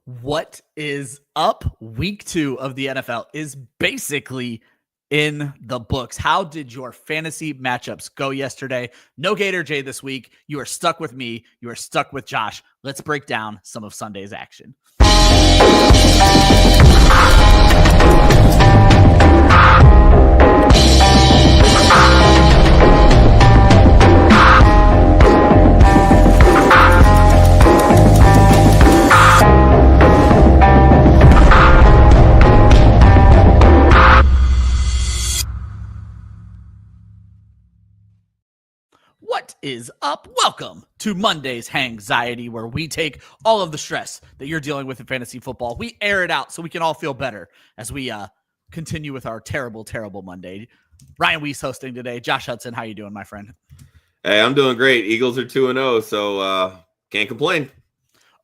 What is up? Week 2 of the NFL is basically in the books. How did your fantasy matchups go yesterday? No Gator J this week. You are stuck with me. You are stuck with Josh. Let's break down some of Sunday's action. What is up? Welcome to Monday's Hangxiety, where we take all of the stress that you're dealing with in fantasy football. We air it out so we can all feel better as we continue with our terrible Monday. Ryan Weiss hosting today. Josh Hudson, how you doing, my friend? Hey, I'm doing great. Eagles are 2-0, so can't complain.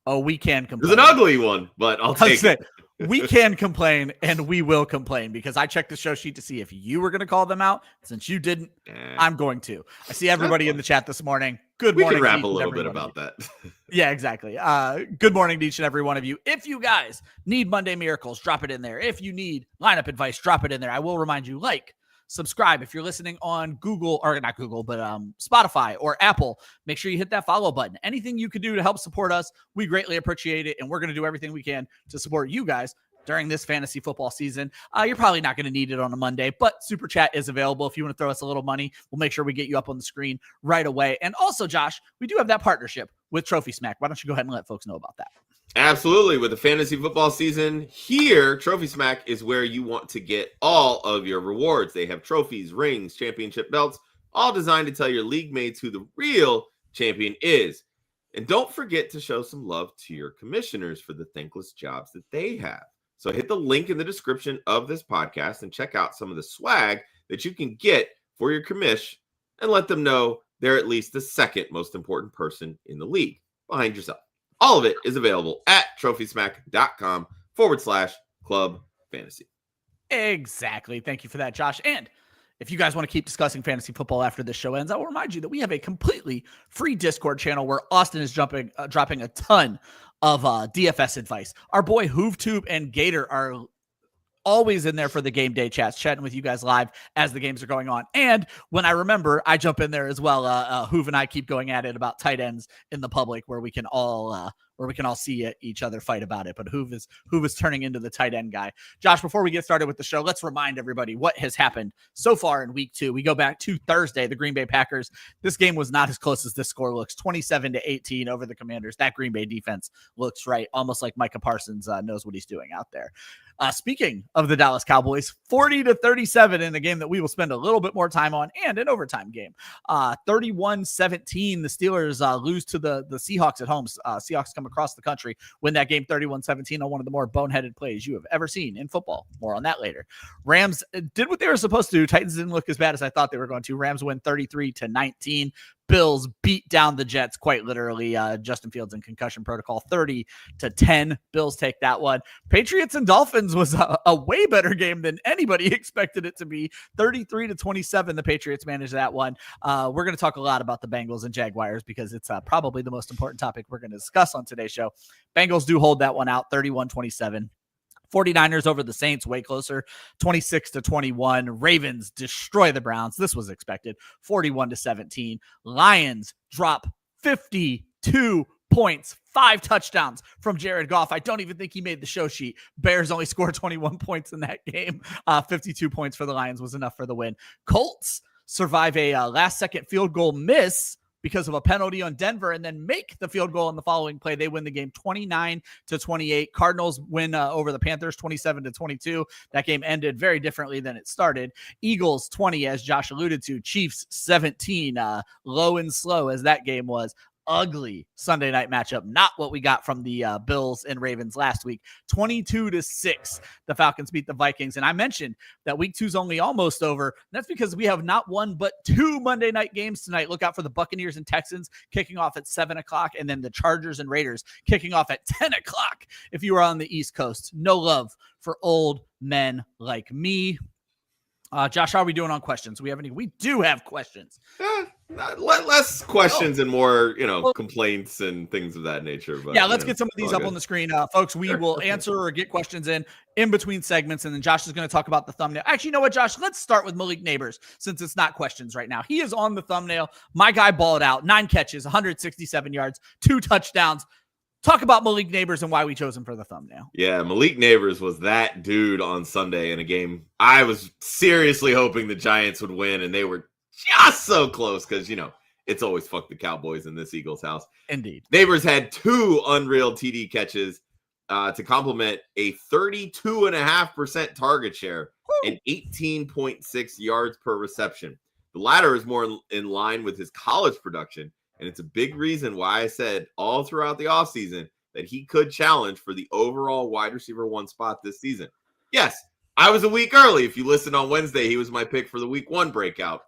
Oh, we can complain. It was an ugly one, but I'll take it. We can complain, and we will complain, because I checked the show sheet to see if you were going to call them out. Since you didn't, I'm going to. I see everybody in the chat this morning. Good morning. We can rap a little bit about that. Yeah, exactly. Good morning to each and every one of you. If you guys need Monday Miracles, drop it in there. If you need lineup advice, drop it in there. I will remind you, subscribe. If you're listening on Google, or not Google, but Spotify or Apple, make sure you hit that follow button. Anything you can do to help support us, we greatly appreciate it, and we're going to do everything we can to support you guys during this fantasy football season. You're probably not going to need it on a Monday, but Super Chat is available. If you want to throw us a little money, we'll make sure we get you up on the screen right away. And also, Josh, we do have that partnership with Trophy Smack. Why don't you go ahead and let folks know about that? Absolutely. With the fantasy football season here, Trophy Smack is where you want to get all of your rewards. They have trophies, rings, championship belts, all designed to tell your league mates who the real champion is. And don't forget to show some love to your commissioners for the thankless jobs that they have. So hit the link in the description of this podcast and check out some of the swag that you can get for your commish, and let them know they're at least the second most important person in the league behind yourself. All of it is available at trophysmack.com/club fantasy. Exactly. Thank you for that, Josh. And if you guys want to keep discussing fantasy football after this show ends, I will remind you that we have a completely free Discord channel where Austin is dropping a ton of DFS advice. Our boy HoovTube and Gator are always in there for the game day chats, chatting with you guys live as the games are going on. And when I remember, I jump in there as well. Hoov and I keep going at it about tight ends in the public, where we can all see each other fight about it. But Hoov is turning into the tight end guy. Josh, before we get started with the show, let's remind everybody what has happened so far in week 2. We go back to Thursday, the Green Bay Packers. This game was not as close as this score looks. 27-18 over the Commanders. That Green Bay defense looks right, almost like Micah Parsons knows what he's doing out there. Speaking of the Dallas Cowboys, 40-37 in a game that we will spend a little bit more time on, and an overtime game. 31-17, the Steelers lose to the Seahawks at home. Seahawks come across the country, win that game 31-17 on one of the more boneheaded plays you have ever seen in football. More on that later. Rams did what they were supposed to do. Titans didn't look as bad as I thought they were going to. Rams win 33-19. Bills beat down the Jets, quite literally. Justin Fields in concussion protocol, 30-10. Bills take that one. Patriots and Dolphins was a way better game than anybody expected it to be. 33-27. The Patriots managed that one. We're going to talk a lot about the Bengals and Jaguars, because it's probably the most important topic we're going to discuss on today's show. Bengals do hold that one out, 31-27. 49ers over the Saints, way closer, 26-21. Ravens destroy the Browns. This was expected, 41-17. Lions drop 52 points, 5 touchdowns from Jared Goff. I don't even think he made the show sheet. Bears only scored 21 points in that game. 52 points for the Lions was enough for the win. Colts survive a last-second field goal miss because of a penalty on Denver, and then make the field goal in the following play. They win the game 29-28. Cardinals win over the Panthers 27-22. That game ended very differently than it started. Eagles 20, as Josh alluded to. Chiefs 17. Low and slow as that game was. Ugly Sunday night matchup. Not what we got from the Bills and Ravens last week. 22-6. The Falcons beat the Vikings. And I mentioned that week 2's only almost over. That's because we have not one, but 2 Monday night games tonight. Look out for the Buccaneers and Texans kicking off at 7:00, and then the Chargers and Raiders kicking off at 10:00. If you are on the East Coast, no love for old men like me. Josh, how are we doing on questions? We do have questions. Less questions and more, Well, complaints and things of that nature. But yeah, let's get some of these up on the screen. Folks, we will Sure. answer or get questions in between segments, and then Josh is going to talk about the thumbnail. Actually, you know what, Josh? Let's start with Malik Nabers, since it's not questions right now. He is on the thumbnail. My guy balled out. 9 catches, 167 yards, 2 touchdowns. Talk about Malik Nabers and why we chose him for the thumbnail. Yeah, Malik Nabers was that dude on Sunday in a game I was seriously hoping the Giants would win, and they were just so close because, it's always fuck the Cowboys in this Eagles house. Indeed. Nabers had 2 unreal TD catches to complement a 32.5% target share and 18.6 yards per reception. The latter is more in line with his college production, and it's a big reason why I said all throughout the offseason that he could challenge for the overall wide receiver 1 spot this season. Yes, I was a week early. If you listened on Wednesday, he was my pick for the week 1 breakout.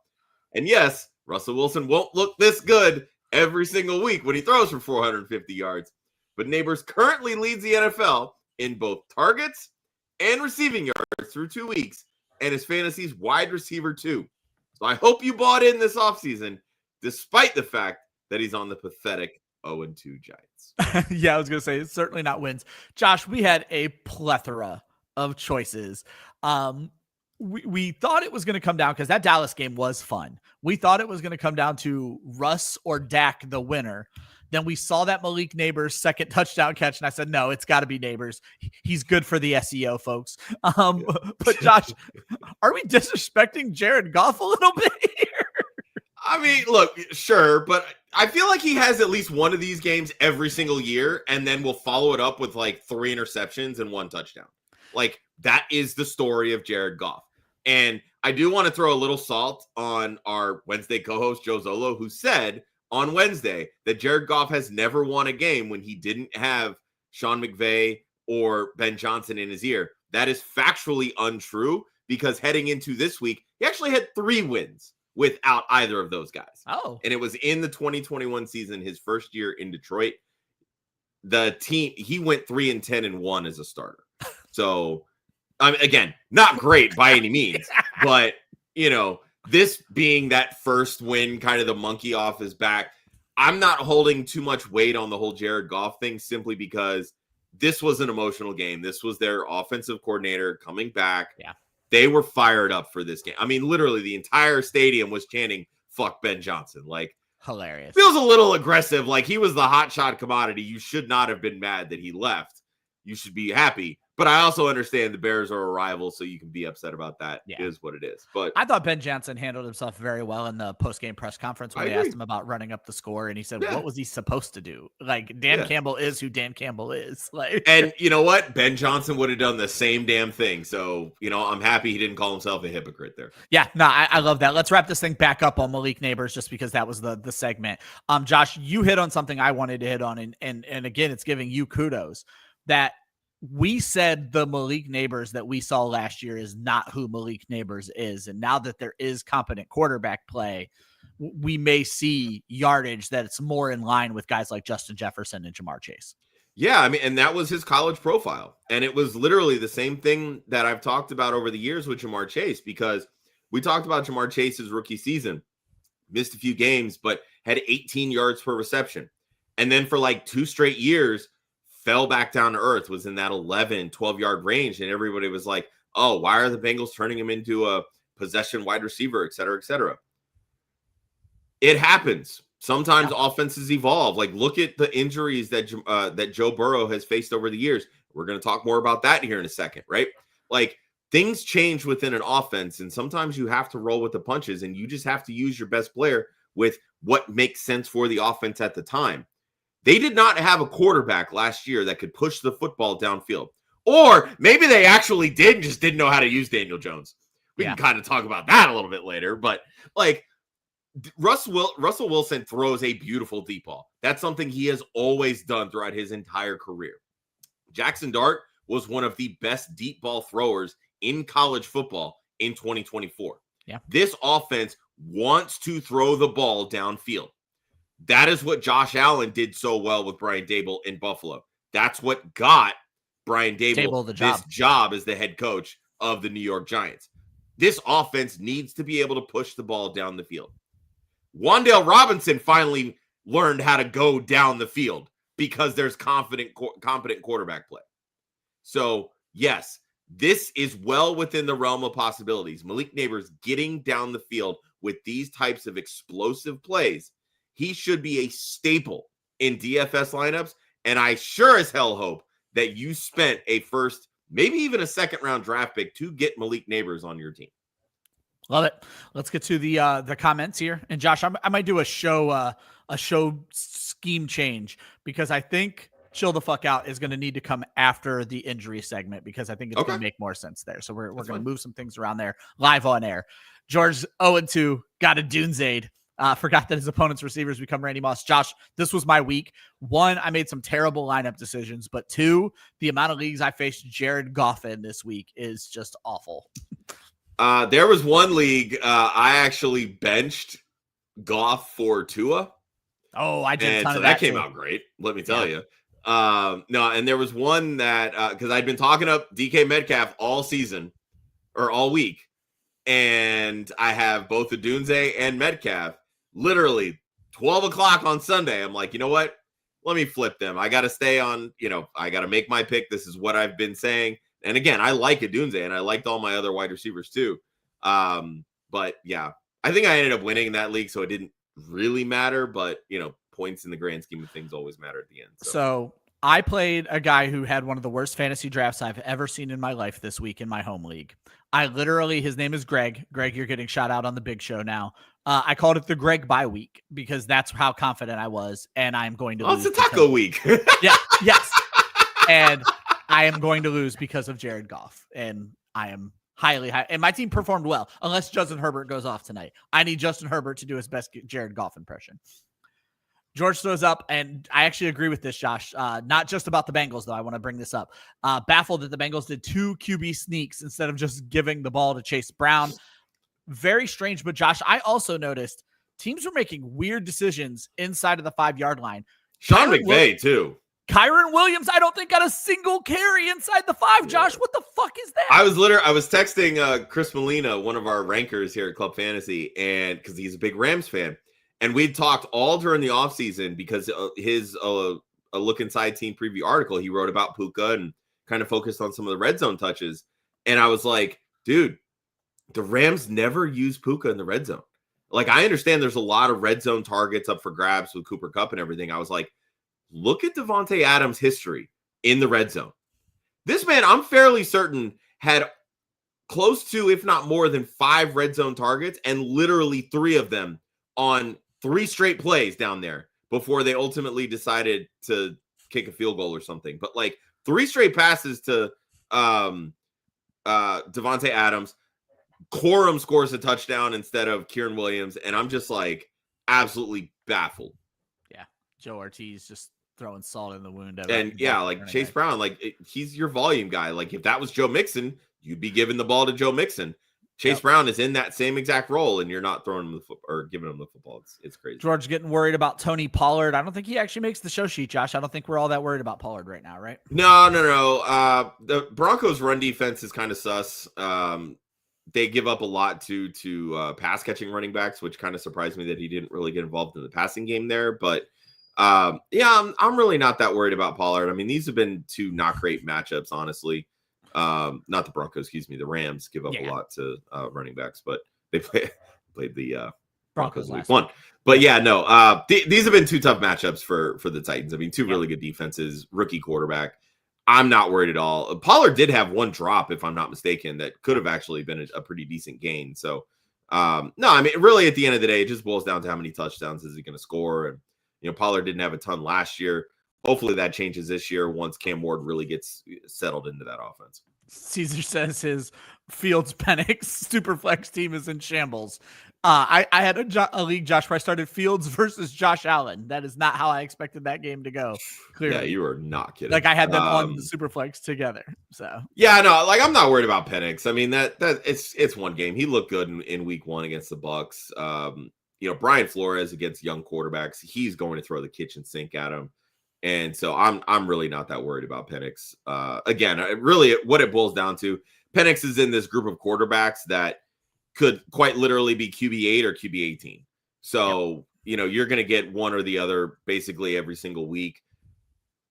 And yes, Russell Wilson won't look this good every single week when he throws for 450 yards. But Nabers currently leads the NFL in both targets and receiving yards through 2 weeks, and is fantasy's wide receiver 2. So I hope you bought in this offseason, despite the fact that he's on the pathetic 0-2 Giants. Yeah, I was going to say, it's certainly not wins. Josh, we had a plethora of choices. We thought it was going to come down, because that Dallas game was fun. We thought it was going to come down to Russ or Dak, the winner. Then we saw that Malik Nabers second touchdown catch, and I said, no, it's got to be Nabers. He's good for the SEO, folks. But Josh, are we disrespecting Jared Goff a little bit here? I mean, look, sure, but I feel like he has at least one of these games every single year, and then we'll follow it up with like 3 interceptions and 1 touchdown. Like, that is the story of Jared Goff. And I do want to throw a little salt on our Wednesday co-host, Joe Zolo, who said on Wednesday that Jared Goff has never won a game when he didn't have Sean McVay or Ben Johnson in his ear. That is factually untrue, because heading into this week, he actually had 3 wins without either of those guys. Oh. And it was in the 2021 season, his first year in Detroit. The team, he went 3-10-1 as a starter. So, again, not great by any means, but, this being that first win, kind of the monkey off his back, I'm not holding too much weight on the whole Jared Goff thing, simply because this was an emotional game. This was their offensive coordinator coming back. Yeah. They were fired up for this game. I mean, literally the entire stadium was chanting, fuck Ben Johnson. Like, hilarious. Feels a little aggressive. Like, he was the hotshot commodity. You should not have been mad that he left. You should be happy. But I also understand the Bears are a rival, so you can be upset about that. Yeah. It is what it is. But I thought Ben Johnson handled himself very well in the post-game press conference when they asked him about running up the score, and he said, what was he supposed to do? Like, Dan Campbell is who Dan Campbell is. Like, and you know what? Ben Johnson would have done the same damn thing. So, I'm happy he didn't call himself a hypocrite there. Yeah, no, I love that. Let's wrap this thing back up on Malik Nabers, just because that was the segment. Josh, you hit on something I wanted to hit on, and again, it's giving you kudos that we said the Malik Nabers that we saw last year is not who Malik Nabers is. And now that there is competent quarterback play, we may see yardage that it's more in line with guys like Justin Jefferson and Jamar Chase. Yeah, I mean, and that was his college profile. And it was literally the same thing that I've talked about over the years with Jamar Chase, because we talked about Jamar Chase's rookie season, missed a few games, but had 18 yards per reception. And then for like 2 straight years, fell back down to earth, was in that 11, 12-yard range. And everybody was like, oh, why are the Bengals turning him into a possession wide receiver, et cetera, et cetera. It happens. Sometimes offenses evolve. Like, look at the injuries that that Joe Burrow has faced over the years. We're going to talk more about that here in a second, right? Like, things change within an offense, and sometimes you have to roll with the punches, and you just have to use your best player with what makes sense for the offense at the time. They did not have a quarterback last year that could push the football downfield. Or maybe they actually did and just didn't know how to use Daniel Jones. We can kind of talk about that a little bit later. But, like, Russell Wilson throws a beautiful deep ball. That's something he has always done throughout his entire career. Jackson Dart was one of the best deep ball throwers in college football in 2024. Yeah. This offense wants to throw the ball downfield. That is what Josh Allen did so well with Brian Daboll in Buffalo. That's what got Brian Daboll this job as the head coach of the New York Giants. This offense needs to be able to push the ball down the field. Wan'Dale Robinson finally learned how to go down the field because there's competent quarterback play. So, yes, this is well within the realm of possibilities. Malik Nabers getting down the field with these types of explosive plays, he should be a staple in DFS lineups. And I sure as hell hope that you spent a first, maybe even a second round draft pick to get Malik Nabers on your team. Love it. Let's get to the comments here. And Josh, I might do a show scheme change because I think chill the fuck out is going to need to come after the injury segment because I think it's going to make more sense there. So we're going to move some things around there live on air. George 0-2 got a Odunze. Forgot that his opponent's receivers become Randy Moss. Josh, this was my week. 1, I made some terrible lineup decisions, but 2, the amount of leagues I faced Jared Goff in this week is just awful. There was one league I actually benched Goff for Tua. Oh, I did. And so that came out great. Let me tell you. No, and there was one that because I'd been talking up DK Metcalf all season or all week, and I have both Odunze and Metcalf. Literally 12 o'clock on Sunday. I'm like, you know what? Let me flip them. I got to stay on. I got to make my pick. This is what I've been saying. And again, I like Odunze, and I liked all my other wide receivers too. But yeah, I think I ended up winning that league, so it didn't really matter. But points in the grand scheme of things always matter at the end. So I played a guy who had one of the worst fantasy drafts I've ever seen in my life this week in my home league. His name is Greg. Greg, you're getting shout out on the big show now. I called it the Greg bye week because that's how confident I was, and I'm going to lose. It's a taco week. Yes. And I am going to lose because of Jared Goff, and I am highly high. And my team performed well, unless Justin Herbert goes off tonight. I need Justin Herbert to do his best Jared Goff impression. George throws up, and I actually agree with this, Josh. Not just about the Bengals, though. I want to bring this up. Baffled that the Bengals did 2 QB sneaks instead of just giving the ball to Chase Brown. Very strange, but Josh, I also noticed teams were making weird decisions inside of the 5-yard line. Sean McVay, too. Kyron Williams, I don't think got a single carry inside the 5. Josh, what the fuck is that? I was texting Chris Molina, one of our rankers here at Club Fantasy, and because he's a big Rams fan, and we'd talked all during the offseason because his a Look Inside Team preview article he wrote about Puka and kind of focused on some of the red zone touches. And I was like, dude, the Rams never use Puka in the red zone. Like, I understand there's a lot of red zone targets up for grabs with Cooper Kupp and everything. I was like, look at Devontae Adams' history in the red zone. This man, I'm fairly certain, had close to, if not more than 5 red zone targets, and literally 3 of them on 3 straight plays down there before they ultimately decided to kick a field goal or something. But like 3 straight passes to Devontae Adams. Corum scores a touchdown instead of Kieran Williams, and I'm just like absolutely baffled. Yeah, Joe Ortiz just throwing salt in the wound. And yeah, like Chase Brown, he's your volume guy. Like if that was Joe Mixon, you'd be giving the ball to Joe Mixon. Chase Brown is in that same exact role, and you're not throwing him the football or giving him the football. It's crazy. George getting worried about Tony Pollard. I don't think he actually makes the show sheet, Josh. I don't think we're all that worried about Pollard right now, right? No. The Broncos' run defense is kind of sus. They give up a lot to pass catching running backs, which kind of surprised me that he didn't really get involved in the passing game there. But I'm really not that worried about Pollard. I mean, these have been 2 not great matchups, honestly. Not the Broncos, excuse me. The Rams give up a lot to running backs, but they played the Broncos week 1. But yeah, no. These have been 2 tough matchups for the Titans. I mean, 2 really good defenses, rookie quarterback. I'm not worried at all. Pollard did have 1 drop, if I'm not mistaken, that could have actually been a pretty decent gain. So, no, I mean, really, at the end of the day, it just boils down to how many touchdowns is he going to score. And, Pollard didn't have a ton last year. Hopefully that changes this year once Cam Ward really gets settled into that offense. Caesar says his Fields Penix Superflex team is in shambles. I had a league, Josh, where I started Fields versus Josh Allen. That is not how I expected that game to go. Clearly. Yeah, you are not kidding. Like I had them on the Superflex together. So yeah, no, like I'm not worried about Penix. I mean that it's one game. He looked good in week 1 against the Bucks. Brian Flores against young quarterbacks, he's going to throw the kitchen sink at him. And so I'm really not that worried about Penix. Again, really what it boils down to, Penix is in this group of quarterbacks that could quite literally be QB8 or QB18. So, you're going to get one or the other basically every single week.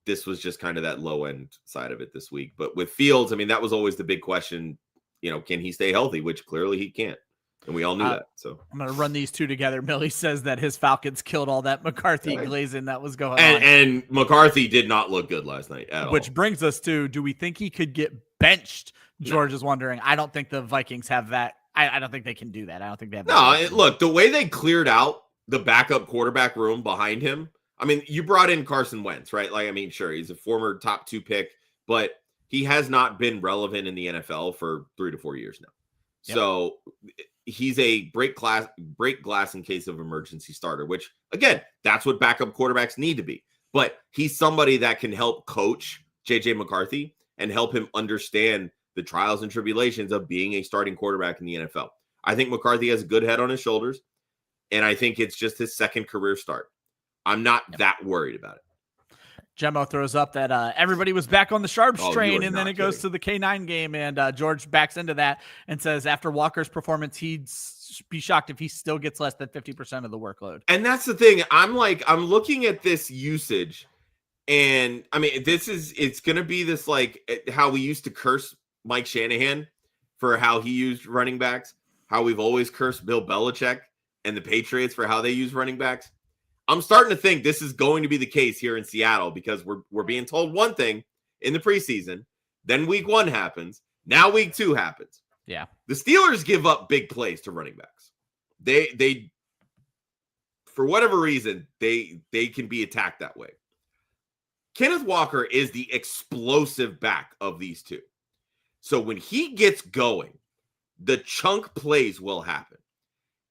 This was just kind of that low end side of it this week. But with Fields, I mean, that was always the big question. Can he stay healthy? Which clearly he can't. And we all knew that. So I'm going to run these two together. Millie says that his Falcons killed all that McCarthy glazing that was going on. And McCarthy did not look good last night at all. Which brings us to, do we think he could get benched? George is wondering. I don't think the Vikings have that. I don't think they can do that. I don't think they have that. No, look, the way they cleared out the backup quarterback room behind him, I mean, you brought in Carson Wentz, right? Like, I mean, sure, he's a former top 2 pick, but he has not been relevant in the NFL for 3 to 4 years now. Yep. So he's a break glass in case of emergency starter, which, again, that's what backup quarterbacks need to be. But he's somebody that can help coach JJ McCarthy and help him understand the trials and tribulations of being a starting quarterback in the NFL. I think McCarthy has a good head on his shoulders, and I think it's just his second career start. I'm not that worried about it. Gemmo throws up that everybody was back on the Sharps train, and then it goes to the K9 game, and George backs into that and says after Walker's performance, he'd be shocked if he still gets less than 50% of the workload. And that's the thing. I'm looking at this usage, and I mean, it's going to be this like how we used to curse Mike Shanahan for how he used running backs, how we've always cursed Bill Belichick and the Patriots for how they use running backs. I'm starting to think this is going to be the case here in Seattle because we're being told one thing in the preseason, then week 1 happens, now week 2 happens. Yeah. The Steelers give up big plays to running backs. They for whatever reason, they can be attacked that way. Kenneth Walker is the explosive back of these two. So when he gets going, the chunk plays will happen.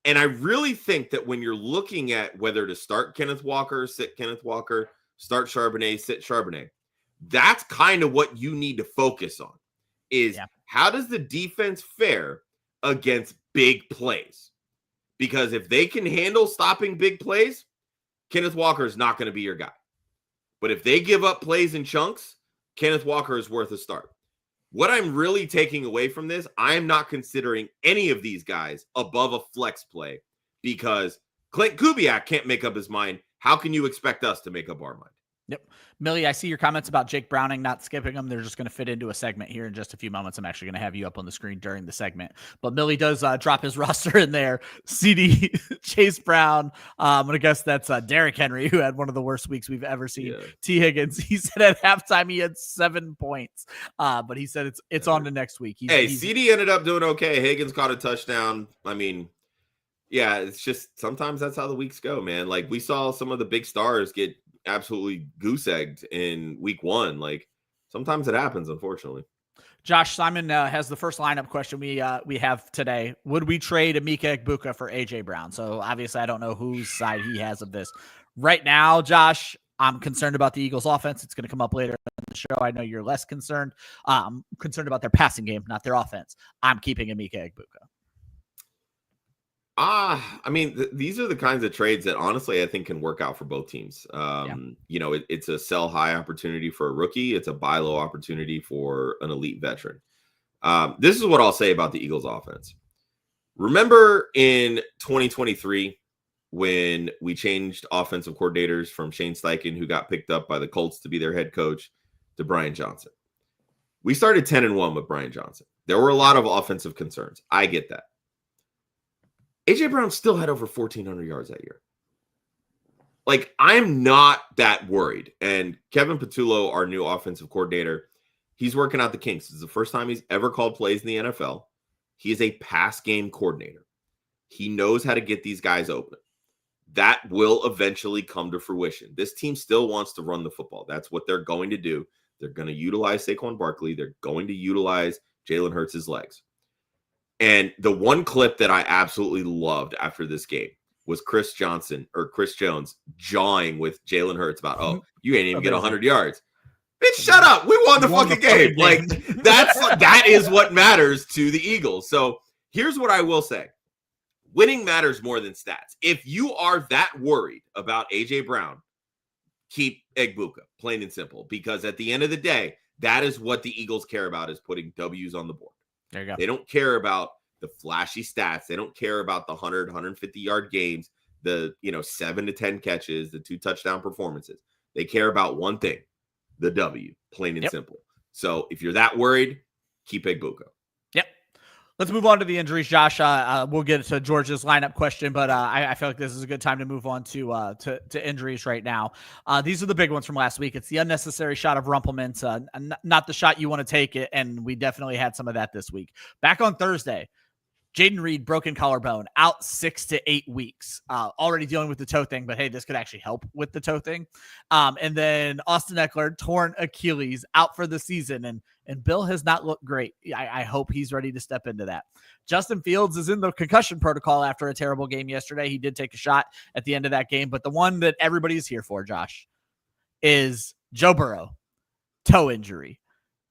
And I really think that when you're looking at whether to start Kenneth Walker, sit Kenneth Walker, start Charbonnet, sit Charbonnet, that's kind of what you need to focus on is how does the defense fare against big plays? Because if they can handle stopping big plays, Kenneth Walker is not going to be your guy. But if they give up plays in chunks, Kenneth Walker is worth a start. What I'm really taking away from this, I am not considering any of these guys above a flex play because Clint Kubiak can't make up his mind. How can you expect us to make up our mind? Yep. Millie, I see your comments about Jake Browning, not skipping them. They're just going to fit into a segment here in just a few moments. I'm actually going to have you up on the screen during the segment. But Millie does drop his roster in there. CD, Chase Brown. I'm going to guess that's Derrick Henry, who had one of the worst weeks we've ever seen. Yeah. T. Higgins, he said at halftime he had 7 points. But he said it's on to next week. CD ended up doing okay. Higgins caught a touchdown. I mean, yeah, it's just sometimes that's how the weeks go, man. Like we saw some of the big stars get absolutely goose egged in week 1. Like sometimes it happens, unfortunately. Josh Simon has the first lineup question we have today. Would we trade Emeka Egbuka for AJ Brown? So obviously I don't know whose side he has of this right now. Josh, I'm concerned about the Eagles offense. It's going to come up later in the show. I know you're less concerned. I'm concerned about their passing game, not their offense. I'm keeping Emeka Egbuka. I mean, these are the kinds of trades that honestly I think can work out for both teams. It's a sell high opportunity for a rookie. It's a buy low opportunity for an elite veteran. This is what I'll say about the Eagles offense. Remember in 2023 when we changed offensive coordinators from Shane Steichen, who got picked up by the Colts to be their head coach, to Brian Johnson. We started 10-1 with Brian Johnson. There were a lot of offensive concerns. I get that. AJ Brown still had over 1,400 yards that year. Like, I'm not that worried. And Kevin Patullo, our new offensive coordinator, he's working out the kinks. This is the first time he's ever called plays in the NFL. He is a pass game coordinator. He knows how to get these guys open. That will eventually come to fruition. This team still wants to run the football. That's what they're going to do. They're going to utilize Saquon Barkley. They're going to utilize Jalen Hurts' legs. And the one clip that I absolutely loved after this game was Chris Jones jawing with Jalen Hurts about, you ain't even get 100 yards. Bitch, shut up. We won the fucking game. Like, that is what matters to the Eagles. So here's what I will say. Winning matters more than stats. If you are that worried about AJ Brown, keep Egbuka, plain and simple. Because at the end of the day, that is what the Eagles care about, is putting W's on the board. There you go. They don't care about the flashy stats. They don't care about the 100, 150-yard games. the 7 to 10 catches, the 2 touchdown performances. They care about one thing, the W, plain and simple. So if you're that worried, keep Egbuka. Yep. Let's move on to the injuries, Josh. We'll get to George's lineup question, but I feel like this is a good time to move on to injuries right now. These are the big ones from last week. It's the unnecessary shot of Rumpelmans, not the shot you want to take it, and we definitely had some of that this week. Back on Thursday, Jaden Reed, broken collarbone, out 6 to 8 weeks. Already dealing with the toe thing, but hey, this could actually help with the toe thing. And then Austin Eckler, torn Achilles, out for the season, and Bill has not looked great. I hope he's ready to step into that. Justin Fields is in the concussion protocol after a terrible game yesterday. He did take a shot at the end of that game, but the one that everybody's here for, Josh, is Joe Burrow, toe injury.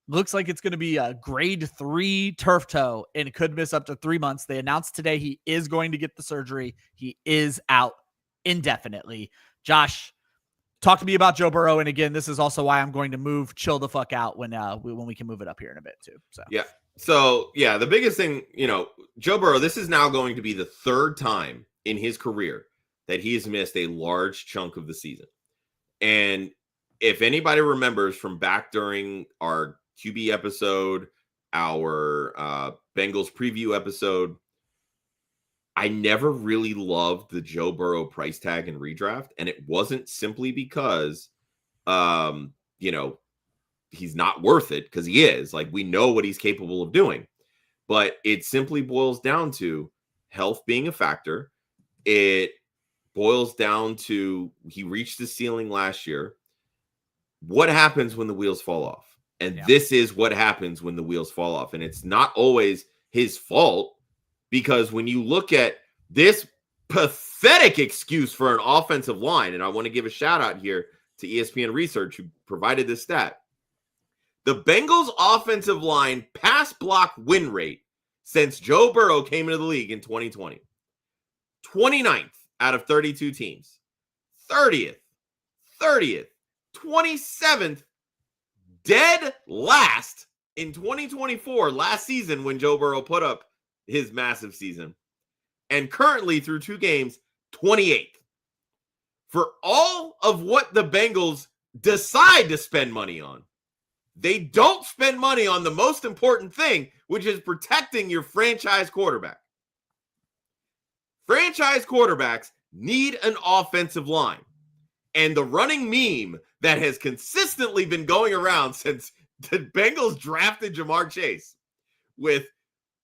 Looks like it's going to be a grade 3 turf toe, and it could miss up to 3 months. They announced today he is going to get the surgery. He is out indefinitely. Josh, talk to me about Joe Burrow. And again, this is also why I'm going to chill the fuck out when we can move it up here in a bit too. So the biggest thing, Joe Burrow, this is now going to be the 3rd time in his career that he has missed a large chunk of the season. And if anybody remembers from back during our QB episode, our Bengals preview episode, I never really loved the Joe Burrow price tag and redraft. And it wasn't simply because, he's not worth it, because he is. Like, we know what he's capable of doing. But it simply boils down to health being a factor. It boils down to he reached the ceiling last year. What happens when the wheels fall off? And this is what happens when the wheels fall off. And it's not always his fault, because when you look at this pathetic excuse for an offensive line, and I want to give a shout out here to ESPN Research, who provided this stat. The Bengals offensive line pass block win rate since Joe Burrow came into the league in 2020. 29th out of 32 teams. 30th. 27th. Dead last in 2024, last season when Joe Burrow put up his massive season. And currently through 2 games, 28th. For all of what the Bengals decide to spend money on, they don't spend money on the most important thing, which is protecting your franchise quarterback. Franchise quarterbacks need an offensive line. And the running meme that has consistently been going around since the Bengals drafted Jamar Chase, with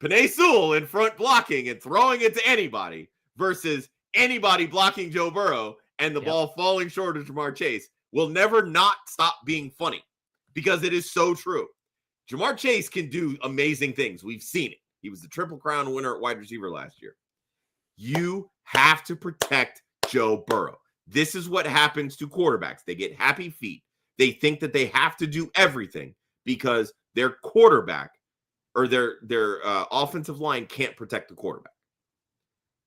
Penei Sewell in front blocking and throwing it to anybody versus anybody blocking Joe Burrow and the ball falling short of Jamar Chase, will never not stop being funny, because it is so true. Jamar Chase can do amazing things. We've seen it. He was the Triple Crown winner at wide receiver last year. You have to protect Joe Burrow. This is what happens to quarterbacks. They get happy feet. They think that they have to do everything because their quarterback or their offensive line can't protect the quarterback.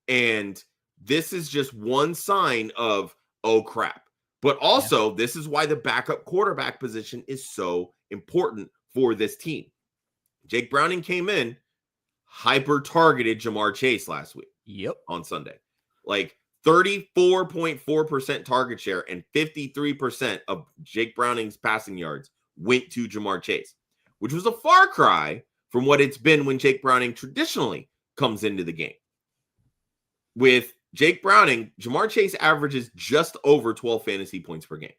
And this is just one sign of, oh, crap. But also, this is why the backup quarterback position is so important for this team. Jake Browning came in, hyper-targeted Jamar Chase last week. On Sunday. Like, 34.4% target share and 53% of Jake Browning's passing yards went to Jamar Chase, which was a far cry from what it's been when Jake Browning traditionally comes into the game. With Jake Browning, Jamar Chase averages just over 12 fantasy points per game.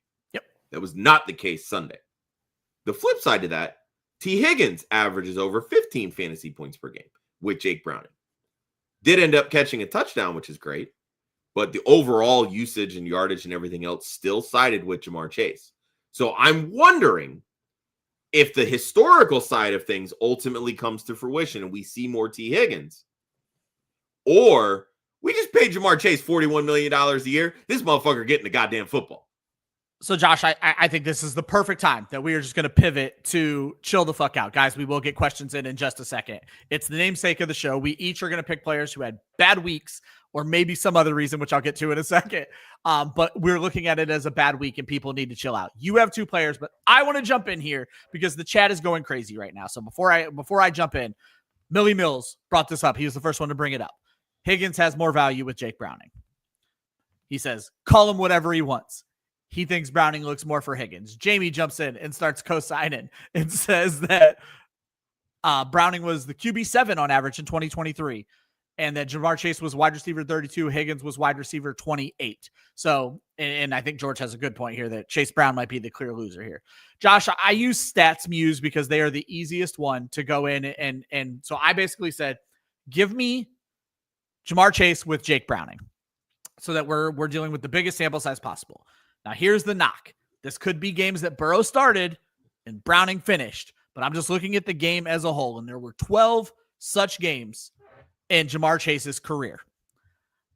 That was not the case Sunday. The flip side to that, T. Higgins averages over 15 fantasy points per game with Jake Browning. Did end up catching a touchdown, which is great. But the overall usage and yardage and everything else still sided with Jamar Chase. So I'm wondering if the historical side of things ultimately comes to fruition and we see more T. Higgins, or we just paid Jamar Chase $41 million a year. This motherfucker getting the goddamn football. So, Josh, I think this is the perfect time that we are just going to pivot to chill the fuck out. Guys, we will get questions in just a second. It's the namesake of the show. We each are going to pick players who had bad weeks or maybe some other reason, which I'll get to in a second. But we're looking at it as a bad week and people need to chill out. You have 2 players, but I want to jump in here because the chat is going crazy right now. So before I jump in, Millie Mills brought this up. He was the first one to bring it up. Higgins has more value with Jake Browning. He says, call him whatever he wants. He thinks Browning looks more for Higgins. Jamie jumps in and starts co-signing and says that Browning was the QB7 on average in 2023, and that Ja'Marr Chase was wide receiver 32. Higgins was wide receiver 28. So, and I think George has a good point here that Chase Brown might be the clear loser here. Josh, I use StatsMuse because they are the easiest one to go in. And so I basically said, give me Ja'Marr Chase with Jake Browning so that we're dealing with the biggest sample size possible. Now, here's the knock. This could be games that Burrow started and Browning finished, but I'm just looking at the game as a whole, and there were 12 such games in Ja'Marr Chase's career.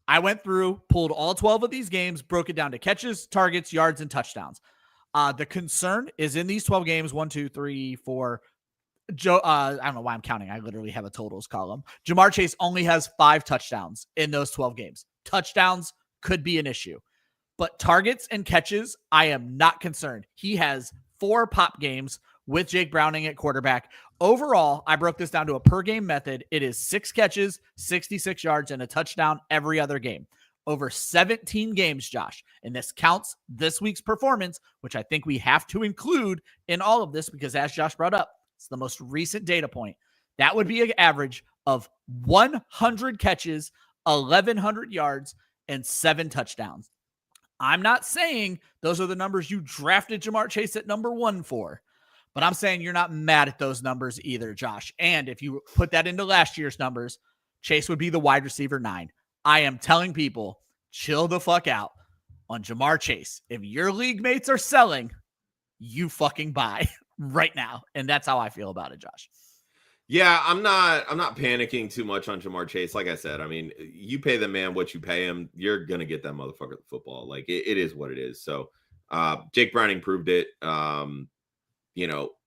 I went through, pulled all 12 of these games, broke it down to catches, targets, yards, and touchdowns. The concern is in these 12 games, 1, 2, 3, 4. I don't know why I'm counting. I literally have a totals column. Ja'Marr Chase only has 5 touchdowns in those 12 games. Touchdowns could be an issue. But targets and catches, I am not concerned. He has 4 pop games with Jake Browning at quarterback. Overall, I broke this down to a per-game method. It is 6 catches, 66 yards, and a touchdown every other game. Over 17 games, Josh. And this counts this week's performance, which I think we have to include in all of this because, as Josh brought up, it's the most recent data point. That would be an average of 100 catches, 1,100 yards, and 7 touchdowns. I'm not saying those are the numbers you drafted Ja'Marr Chase at number 1 for, but I'm saying you're not mad at those numbers either, Josh. And if you put that into last year's numbers, Chase would be the wide receiver 9. I am telling people, chill the fuck out on Ja'Marr Chase. If your league mates are selling, you fucking buy right now. And that's how I feel about it, Josh. Yeah, I'm not panicking too much on Ja'Marr Chase. Like I said, I mean, you pay the man what you pay him, you're gonna get that motherfucker the football. Like it is what it is. So Jake Browning proved it.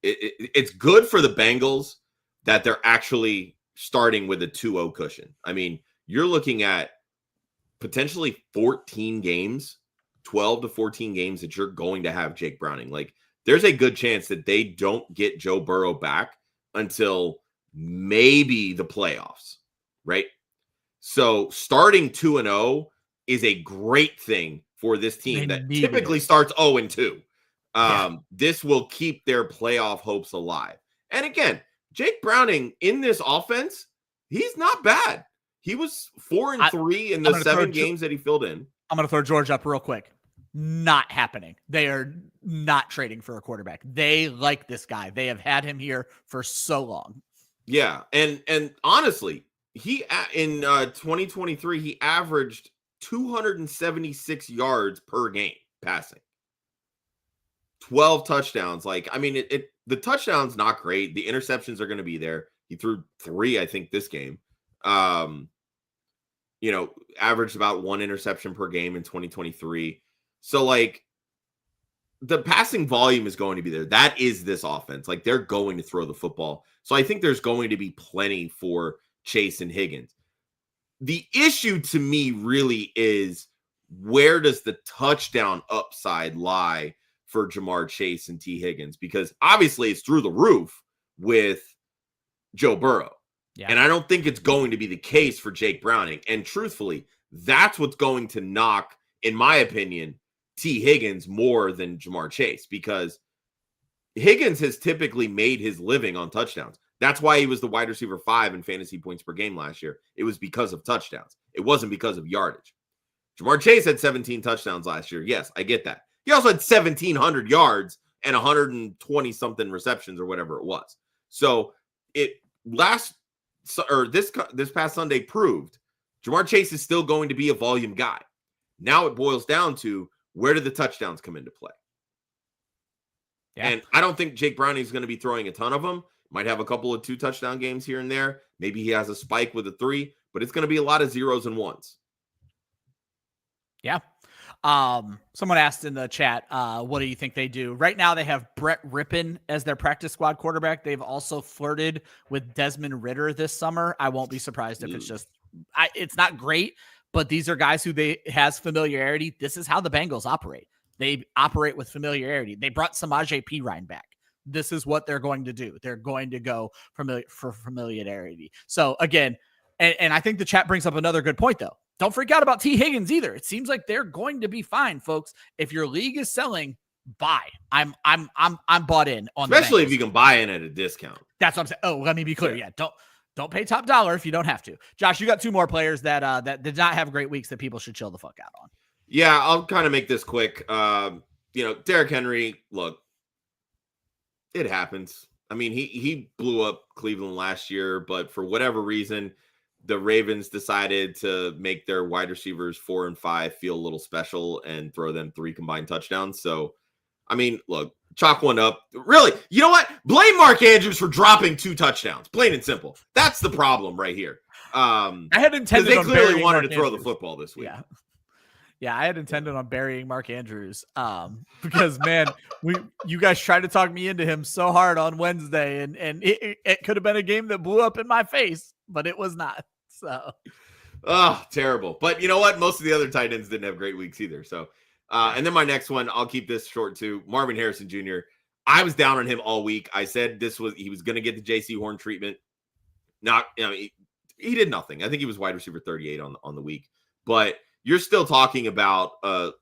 It's good for the Bengals that they're actually starting with a 2-0 cushion. I mean, you're looking at potentially 14 games, 12 to 14 games that you're going to have Jake Browning. Like, there's a good chance that they don't get Joe Burrow back until maybe the playoffs, right? So starting 2-0 is a great thing for this team that typically starts 0-2. This will keep their playoff hopes alive. And again, Jake Browning in this offense, he's not bad. He was 4-3 in the 7 games that he filled in. I'm going to throw George up real quick. Not happening. They are not trading for a quarterback. They like this guy. They have had him here for so long. Yeah. And honestly, he in 2023, he averaged 276 yards per game passing. 12 touchdowns. Like, I mean, the touchdown's not great. The interceptions are going to be there. He threw 3, I think, this game. Averaged about 1 interception per game in 2023. So, like, the passing volume is going to be there. That is this offense. Like, they're going to throw the football. So I think there's going to be plenty for Chase and Higgins. The issue to me really is, where does the touchdown upside lie for Ja'Marr Chase and T. Higgins? Because obviously it's through the roof with Joe Burrow. Yeah. And I don't think it's going to be the case for Jake Browning. And truthfully, that's what's going to knock, in my opinion, T. Higgins more than Ja'Marr Chase, because Higgins has typically made his living on touchdowns. That's why he was the wide receiver 5 in fantasy points per game last year. It was because of touchdowns. It wasn't because of yardage. Ja'Marr Chase had 17 touchdowns last year. Yes, I get that. He also had 1,700 yards and 120-something receptions or whatever it was. So this past Sunday proved Ja'Marr Chase is still going to be a volume guy. Now it boils down to, where do the touchdowns come into play? Yeah. And I don't think Jake Browning is going to be throwing a ton of them. Might have a couple of 2-touchdown games here and there. Maybe he has a spike with a 3, but it's going to be a lot of 0s and 1s. Yeah. Someone asked in the chat, what do you think they do? Right now they have Brett Rippon as their practice squad quarterback. They've also flirted with Desmond Ridder this summer. I won't be surprised if it's not great, but these are guys who has familiarity. This is how the Bengals operate. They operate with familiarity. They brought Samaje Perine back. This is what they're going to do. They're going to go for familiarity. So again, and I think the chat brings up another good point though. don't freak out about T. Higgins either. It seems like they're going to be fine, folks. If your league is selling, buy. I'm bought in on, especially if you can buy in at a discount. That's what I'm saying. Oh, let me be clear. Yeah, don't pay top dollar if you don't have to. Josh, you got two more players that did not have great weeks that people should chill the fuck out on. Yeah, I'll kind of make this quick. Derrick Henry, look, it happens. I mean, he blew up Cleveland last year, but for whatever reason, the Ravens decided to make their wide receivers 4 and 5 feel a little special and throw them 3 combined touchdowns. So, I mean, look, chalk one up. Really, you know what? Blame Mark Andrews for dropping 2 touchdowns. Plain and simple. That's the problem right here. I had intended they clearly wanted to throw the football this week. Yeah, I had intended on burying Mark Andrews because, man, you guys tried to talk me into him so hard on Wednesday, and it could have been a game that blew up in my face, but it was not. So, terrible. But you know what? Most of the other tight ends didn't have great weeks either. So, and then my next one, I'll keep this short too. Marvin Harrison Jr. I was down on him all week. I said he was going to get the J.C. Horn treatment. He did nothing. I think he was wide receiver 38 on the week, but you're still talking about a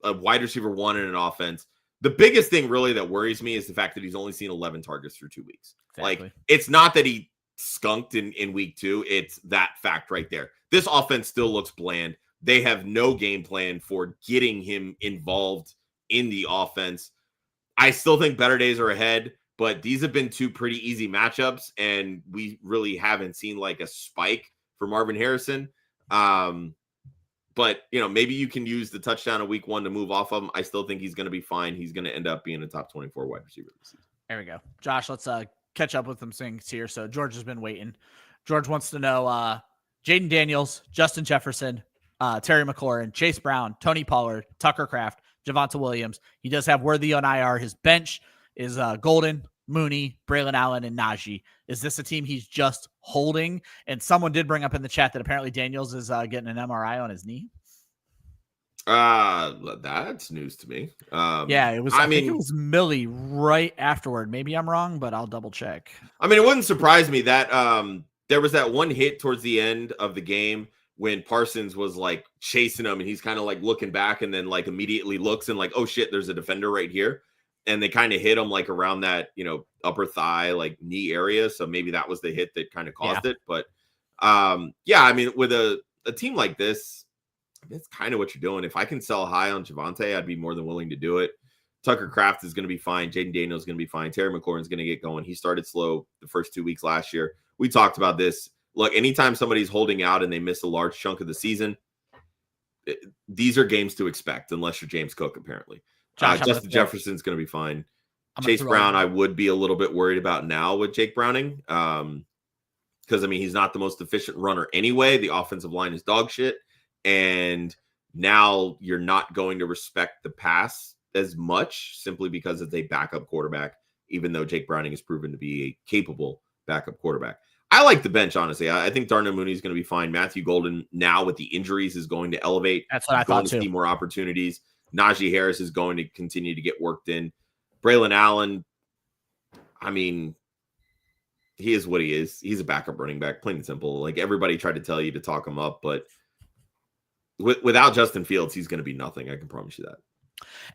wide receiver 1 in an offense. The biggest thing really that worries me is the fact that he's only seen 11 targets through 2 weeks. Exactly. Like, it's not that he skunked in week 2. It's that fact right there. This offense still looks bland. They have no game plan for getting him involved in the offense. I still think better days are ahead, but these have been 2 pretty easy matchups, and we really haven't seen like a spike for Marvin Harrison. But, maybe you can use the touchdown of week 1 to move off of him. I still think he's going to be fine. He's going to end up being a top 24 wide receiver this season. There we go. Josh, let's catch up with some things here. So George has been waiting. George wants to know Jaden Daniels, Justin Jefferson, Terry McLaurin, Chase Brown, Tony Pollard, Tucker Kraft, Javonte Williams. He does have Worthy on IR. His bench is Golden, Mooney, Braylon Allen, and Najee. Is this a team he's just holding? And someone did bring up in the chat that apparently Daniels is getting an MRI on his knee. That's news to me. It was. I think it was Millie right afterward. Maybe I'm wrong, but I'll double check. I mean, it wouldn't surprise me that there was that one hit towards the end of the game when Parsons was like chasing him, and he's kind of like looking back, and then like immediately looks and like, oh shit, there's a defender right here. And they kind of hit him like around that, upper thigh, like knee area. So maybe that was the hit that kind of caused it. But I mean, with a team like this, that's kind of what you're doing. If I can sell high on Javonte, I'd be more than willing to do it. Tucker Kraft is going to be fine. Jaden Daniels is going to be fine. Terry McLaurin's going to get going. He started slow the first 2 weeks last year. We talked about this. Look, anytime somebody's holding out and they miss a large chunk of the season, these are games to expect, unless you're James Cook, apparently. Justin Jefferson's going to be fine. Chase Brown, I would be a little bit worried about now with Jake Browning. Because, I mean, he's not the most efficient runner anyway. The offensive line is dog shit. And now you're not going to respect the pass as much simply because it's a backup quarterback, even though Jake Browning has proven to be a capable backup quarterback. I like the bench, honestly. I think Darnell Mooney is going to be fine. Matthew Golden, now with the injuries, is going to elevate. That's what I thought too. See more opportunities. Najee Harris is going to continue to get worked in. Braylon Allen, I mean, he is what he is. He's a backup running back, plain and simple. Like, everybody tried to tell you to talk him up, but without Justin Fields, he's going to be nothing. I can promise you that.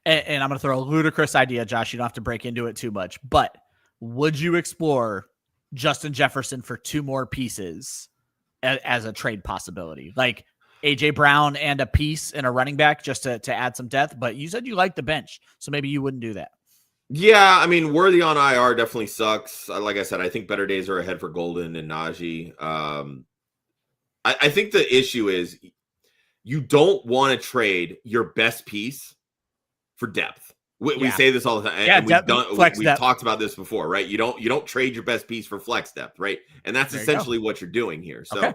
And I'm going to throw a ludicrous idea, Josh. You don't have to break into it too much, but would you explore Justin Jefferson for 2 more pieces as a trade possibility? Like AJ Brown and a piece and a running back just to add some depth, but you said you like the bench, so maybe you wouldn't do that. Yeah, I mean, Worthy on IR definitely sucks. Like I said, I think better days are ahead for Golden and Najee. I think the issue is you don't want to trade your best piece for depth. We say this all the time. Yeah, and we've talked about this before, right? You don't trade your best piece for flex depth, right? And that's essentially what you're doing here. So,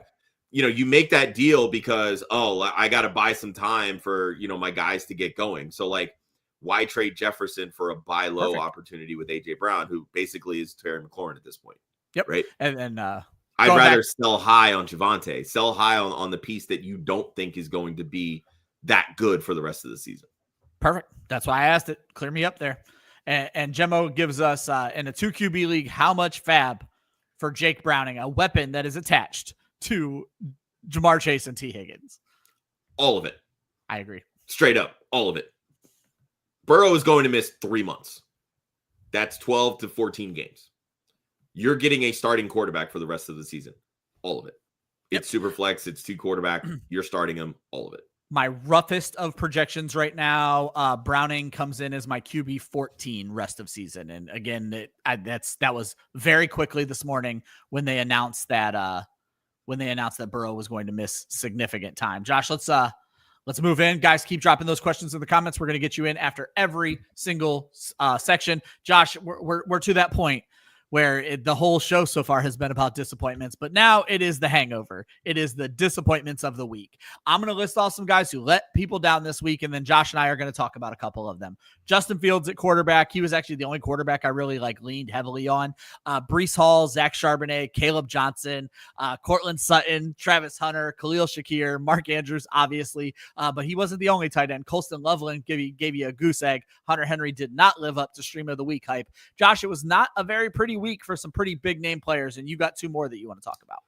you make that deal because, I got to buy some time for, my guys to get going. So, like, why trade Jefferson for a buy low opportunity with AJ Brown, who basically is Terry McLaurin at this point? Yep. Right. And I'd rather sell high on Javonte, sell high on the piece that you don't think is going to be that good for the rest of the season. Perfect. That's why I asked it. Clear me up there. And Gemmo gives us in a 2 QB league, how much fab for Jake Browning, a weapon that is attached to Jamar Chase and T. Higgins. All of it. I agree. Straight up. All of it. Burrow is going to miss 3 months. That's 12 to 14 games. You're getting a starting quarterback for the rest of the season. All of it. It's super flex. It's 2 quarterback. You're starting them. All of it. My roughest of projections right now, Browning comes in as my QB 14 rest of season. And again, that was very quickly this morning when they announced that Burrow was going to miss significant time. Josh, let's move in. Guys, keep dropping those questions in the comments. We're going to get you in after every single section. Josh, we're to that point where the whole show so far has been about disappointments, but now it is the hangover. It is the disappointments of the week. I'm going to list off some guys who let people down this week, and then Josh and I are going to talk about a couple of them. Justin Fields at quarterback. He was actually the only quarterback I really leaned heavily on. Breece Hall, Zach Charbonnet, Caleb Johnson, Cortland Sutton, Travis Hunter, Khalil Shakir, Mark Andrews, obviously, but he wasn't the only tight end. Colston Loveland gave you a goose egg. Hunter Henry did not live up to Stream of the Week hype. Josh, it was not a very pretty week for some pretty big name players, and you got 2 more that you want to talk about.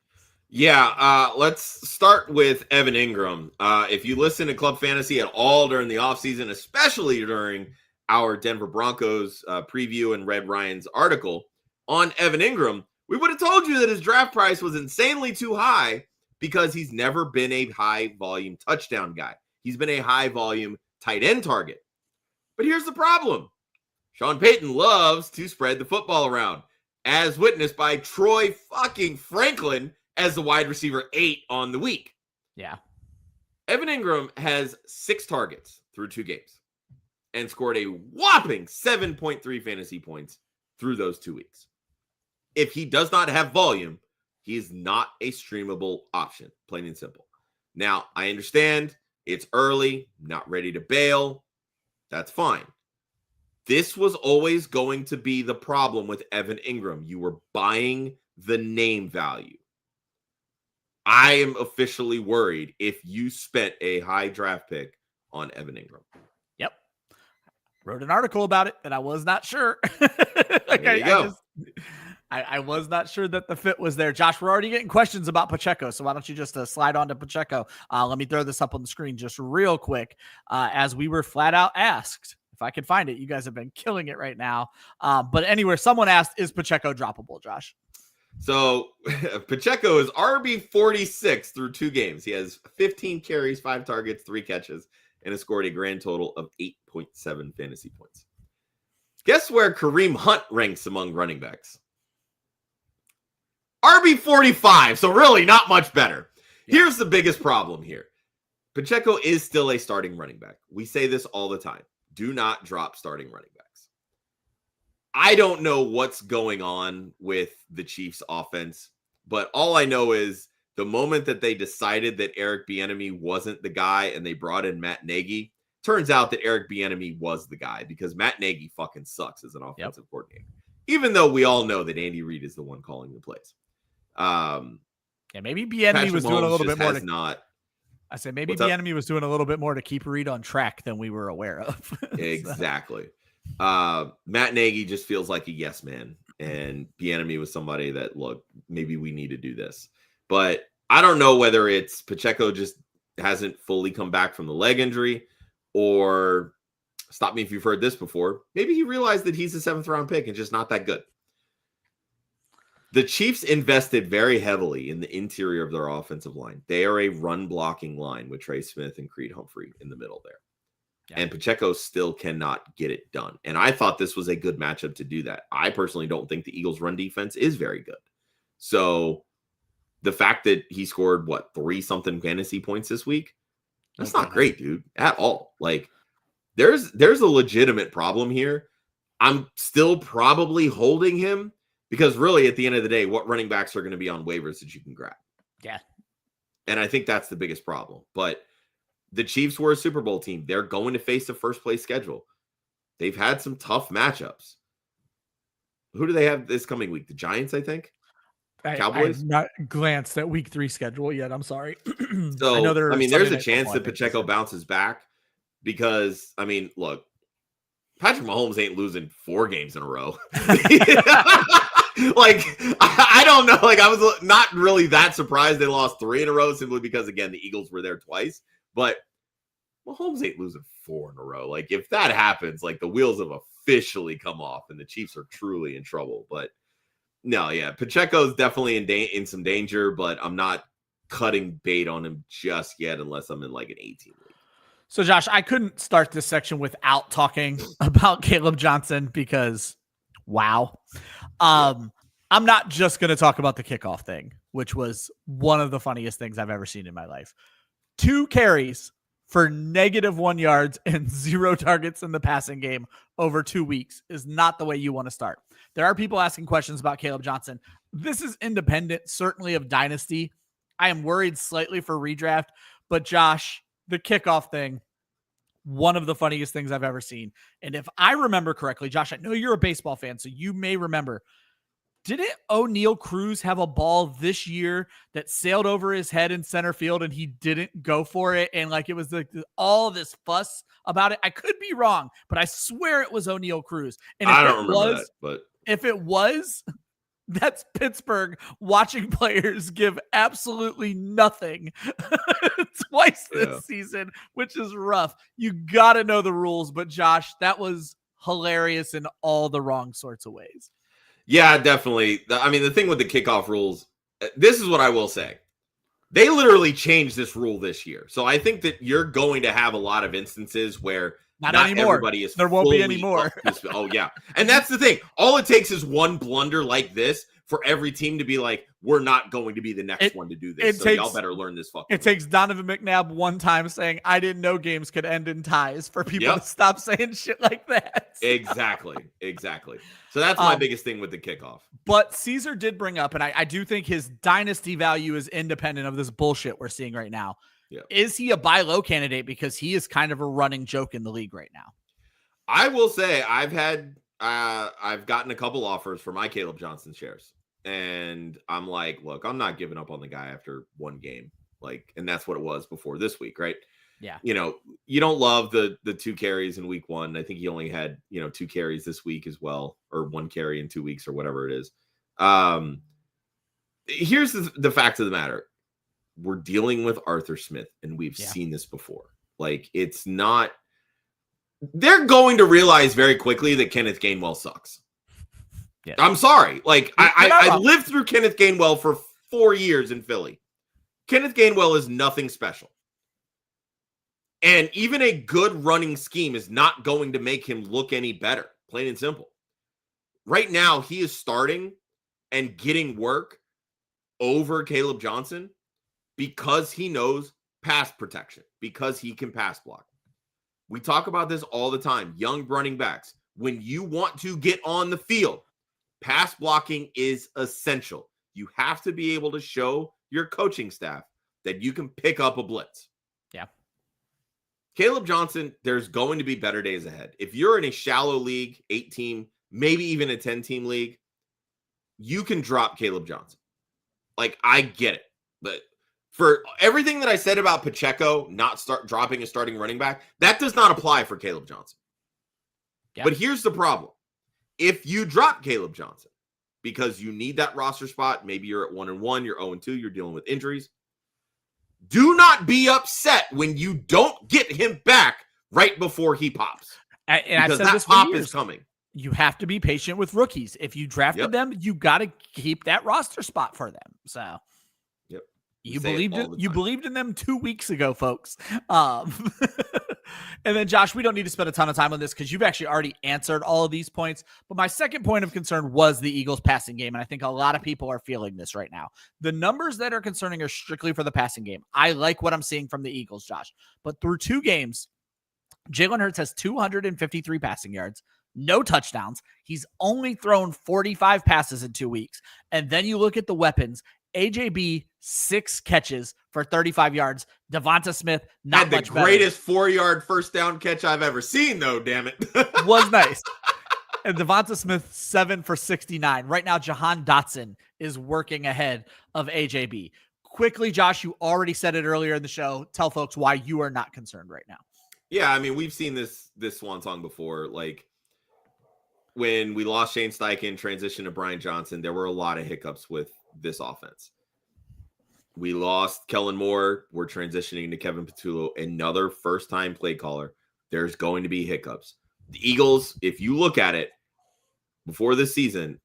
Yeah, let's start with Evan Engram. If you listen to Club Fantasy at all during the offseason, especially during our Denver Broncos preview and read Ryan's article on Evan Engram, we would have told you that his draft price was insanely too high because he's never been a high-volume touchdown guy. He's been a high-volume tight end target. But here's the problem. Sean Payton loves to spread the football around, as witnessed by Troy fucking Franklin as the wide receiver 8 on the week. Yeah. Evan Engram has 6 targets through 2 games and scored a whopping 7.3 fantasy points through those 2 weeks. If he does not have volume, he is not a streamable option, plain and simple. Now, I understand it's early, not ready to bail. That's fine. This was always going to be the problem with Evan Engram. You were buying the name value. I am officially worried if you spent a high draft pick on Evan Engram. Yep. Wrote an article about it, and I was not sure. I was not sure that the fit was there. Josh, we're already getting questions about Pacheco, so why don't you just slide on to Pacheco? Let me throw this up on the screen just real quick, as we were flat out asked. If I could find it, you guys have been killing it right now. But anyway, someone asked, is Pacheco droppable, Josh? So Pacheco is RB 46 through 2 games. He has 15 carries, 5 targets, 3 catches, and has scored a grand total of 8.7 fantasy points. Guess where Kareem Hunt ranks among running backs? RB 45, so really not much better. Yeah. Here's the biggest problem here. Pacheco is still a starting running back. We say this all the time. Do not drop starting running backs. I don't know what's going on with the Chiefs offense, but all I know is the moment that they decided that Eric Bieniemy wasn't the guy and they brought in Matt Nagy, turns out that Eric Bieniemy was the guy because Matt Nagy fucking sucks as an offensive coordinator, even though we all know that Andy Reid is the one calling the plays. Maybe Bieniemy was doing a little bit more. I said maybe Bieniemy was doing a little bit more to keep Reid on track than we were aware of. Exactly. Matt Nagy just feels like a yes man, and Bieniemy was somebody that, look, maybe we need to do this. But I don't know whether it's Pacheco just hasn't fully come back from the leg injury, or stop me if you've heard this before. Maybe he realized that he's a 7th round pick and just not that good. The Chiefs invested very heavily in the interior of their offensive line. They are a run blocking line with Trey Smith and Creed Humphrey in the middle there. Yeah. And Pacheco still cannot get it done. And I thought this was a good matchup to do that. I personally don't think the Eagles' run defense is very good. So the fact that he scored, 3-something fantasy points this week, that's not great, dude, at all. Like, there's a legitimate problem here. I'm still probably holding him because really at the end of the day, what running backs are going to be on waivers that you can grab? Yeah. And I think that's the biggest problem. But the Chiefs were a Super Bowl team. They're going to face a first place schedule. They've had some tough matchups. Who do they have this coming week? The Giants, I think. Cowboys. I've not glanced at week 3 schedule yet. I'm sorry. So, there's a chance that Pacheco bounces back because, look, Patrick Mahomes ain't losing 4 games in a row. I don't know. I was not really that surprised they lost 3 in a row simply because, again, the Eagles were there twice. But Mahomes ain't losing 4 in a row. Like, if that happens, like, the wheels have officially come off and the Chiefs are truly in trouble. But no, yeah, Pacheco's definitely in some danger, but I'm not cutting bait on him just yet unless I'm in like an 18 league. So, Josh, I couldn't start this section without talking about Kaleb Johnson because, wow. I'm not just going to talk about the kickoff thing, which was one of the funniest things I've ever seen in my life. 2 carries for -1 yards and 0 targets in the passing game over 2 weeks is not the way you want to start. There are people asking questions about Kaleb Johnson. This is independent, certainly of dynasty. I am worried slightly for redraft, but Josh, the kickoff thing, one of the funniest things I've ever seen. And if I remember correctly, Josh, I know you're a baseball fan, so you may remember, didn't O'Neal Cruz have a ball this year that sailed over his head in center field and he didn't go for it? And like, it was like all this fuss about it. I could be wrong, but I swear it was O'Neal Cruz. And if I don't remember that, but if it was, that's Pittsburgh watching players give absolutely nothing twice this season, which is rough. You got to know the rules, but Josh, that was hilarious in all the wrong sorts of ways. Yeah, definitely. I mean, the thing with the kickoff rules, this is what I will say. They literally changed this rule this year. So I think that you're going to have a lot of instances where not everybody is. There won't be any more. Oh, yeah. And that's the thing. All it takes is one blunder like this for every team to be like, we're not going to be the next one to do this. So y'all better learn this fucking. It takes Donovan McNabb one time saying, I didn't know games could end in ties for people to stop saying shit like that. Exactly. So that's my biggest thing with the kickoff. But Caesar did bring up, and I do think his dynasty value is independent of this bullshit we're seeing right now. Yeah. Is he a buy low candidate? Because he is kind of a running joke in the league right now. I will say I've gotten a couple offers for my Kaleb Johnson shares. And I'm like, look, I'm not giving up on the guy after one game. Like, and that's what it was before this week, right? Yeah. You know, you don't love the 2 carries in week 1. I think he only had, 2 carries this week as well, or 1 carry in 2 weeks or whatever it is. Here's the fact of the matter. We're dealing with Arthur Smith, and we've seen this before. Like, it's not, they're going to realize very quickly that Kenneth Gainwell sucks. Yeah. I'm sorry. Like, I lived through Kenneth Gainwell for 4 years in Philly. Kenneth Gainwell is nothing special. And even a good running scheme is not going to make him look any better, plain and simple. Right now, he is starting and getting work over Kaleb Johnson because he knows pass protection, because he can pass block. We talk about this all the time. Young running backs, when you want to get on the field, pass blocking is essential. You have to be able to show your coaching staff that you can pick up a blitz. Yeah. Kaleb Johnson, there's going to be better days ahead. If you're in a shallow league, 8-team, maybe even a 10-team league, you can drop Kaleb Johnson. Like, I get it. But for everything that I said about Pacheco not dropping a starting running back, that does not apply for Kaleb Johnson. Yeah. But here's the problem. If you drop Kaleb Johnson because you need that roster spot, maybe you're at 1-1, you're 0-2, you're dealing with injuries, do not be upset when you don't get him back right before he pops. And because I've said that pop is coming. You have to be patient with rookies. If you drafted them, you got to keep that roster spot for them. So you believed in them 2 weeks ago, folks. And then, Josh, we don't need to spend a ton of time on this because you've actually already answered all of these points. But my second point of concern was the Eagles passing game. And I think a lot of people are feeling this right now. The numbers that are concerning are strictly for the passing game. I like what I'm seeing from the Eagles, Josh. But through 2 games, Jalen Hurts has 253 passing yards, no touchdowns. He's only thrown 45 passes in 2 weeks. And then you look at the weapons. AJB, 6 catches for 35 yards. Devonta Smith, not much better. Had the greatest 4-yard first down catch I've ever seen, though, damn it. Was nice. And Devonta Smith, 7 for 69. Right now, Jahan Dotson is working ahead of AJB. Quickly, Josh, you already said it earlier in the show. Tell folks why you are not concerned right now. Yeah, I mean, we've seen this swan song before. Like, when we lost Shane Steichen, transition to Brian Johnson, there were a lot of hiccups with this offense. We lost Kellen Moore. We're transitioning to Kevin Patullo, another first-time play caller. There's going to be hiccups. The Eagles, if you look at it before this season,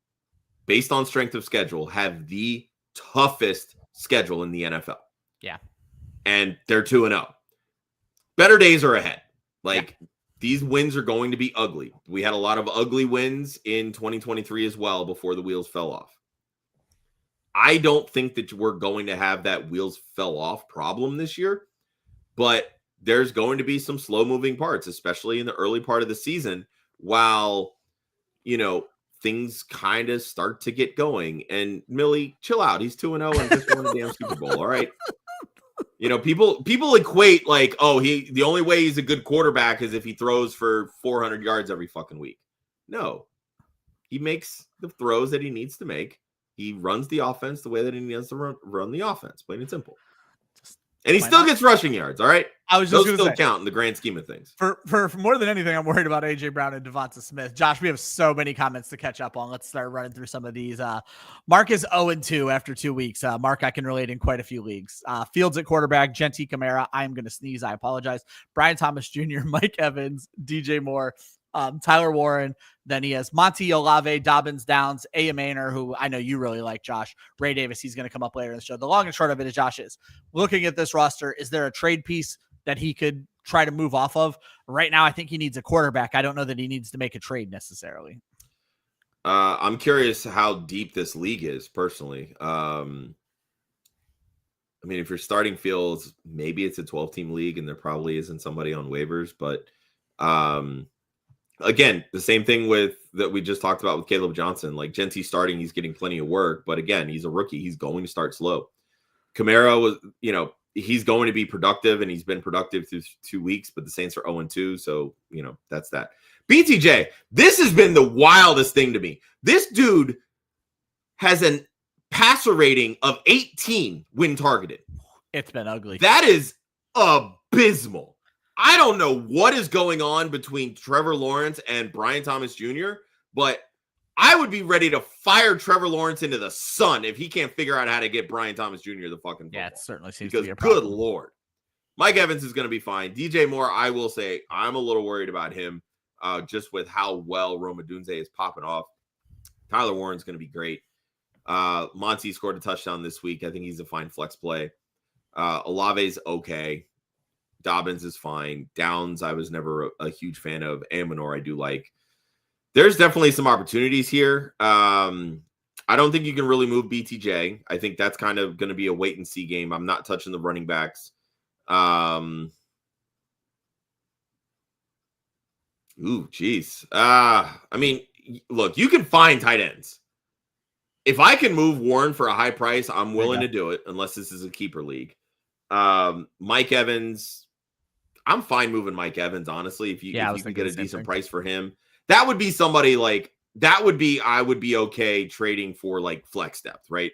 based on strength of schedule, have the toughest schedule in the NFL. Yeah. And they're 2-0. Better days are ahead. These wins are going to be ugly. We had a lot of ugly wins in 2023 as well before the wheels fell off. I don't think that we're going to have that wheels fell off problem this year, but there's going to be some slow moving parts, especially in the early part of the season, while, things kind of start to get going. And Millie, chill out. He's 2-0 and just won a damn Super Bowl. All right. People equate the only way he's a good quarterback is if he throws for 400 yards every fucking week. No, he makes the throws that he needs to make. He runs the offense the way that he needs to run the offense, plain and simple. And he still gets rushing yards, all right? I was just Those still count in the grand scheme of things. For more than anything, I'm worried about A.J. Brown and Devonta Smith. Josh, we have so many comments to catch up on. Let's start running through some of these. Mark is 0-2 after 2 weeks. Mark, I can relate in quite a few leagues. Fields at quarterback, Genty Kamara. I am going to sneeze. I apologize. Brian Thomas Jr., Mike Evans, DJ Moore, Tyler Warren. Then he has Monty Olave, Dobbins, Downs, Ayomanor, who I know you really like, Josh. Ray Davis, he's going to come up later in the show. The long and short of it is, Josh, is looking at this roster, is there a trade piece that he could try to move off of? Right now, I think he needs a quarterback. I don't know that he needs to make a trade necessarily. I'm curious how deep this league is, personally. If you're starting Fields, maybe it's a 12-team league, and there probably isn't somebody on waivers, but again, the same thing that we just talked about with Caleb Johnson. Genty starting, he's getting plenty of work, but again, he's a rookie. He's going to start slow. Kamara was, he's going to be productive, and he's been productive through 2 weeks, but the Saints are 0-2, so, that's that. BTJ, this has been the wildest thing to me. This dude has a passer rating of 18 when targeted. It's been ugly. That is abysmal. I don't know what is going on between Trevor Lawrence and Brian Thomas Jr., but I would be ready to fire Trevor Lawrence into the sun if he can't figure out how to get Brian Thomas Jr. the fucking football. Yeah, it certainly seems to be a problem. problem. Good Lord. Mike Evans is going to be fine. DJ Moore, I will say, I'm a little worried about him just with how well Odunze is popping off. Tyler Warren's going to be great. Monty scored a touchdown this week. I think he's a fine flex play. Olave's okay. Dobbins is fine. Downs, I was never a huge fan of. Ayomanor, I do like. There's definitely some opportunities here. I don't think you can really move BTJ. I think that's kind of going to be a wait and see game. I'm not touching the running backs. Geez. Look, you can find tight ends. If I can move Warren for a high price, I'm willing to do it, unless this is a keeper league. Mike Evans, I'm fine moving Mike Evans, honestly. If you can get a decent price for him, that would be somebody I would be okay trading for flex depth, right?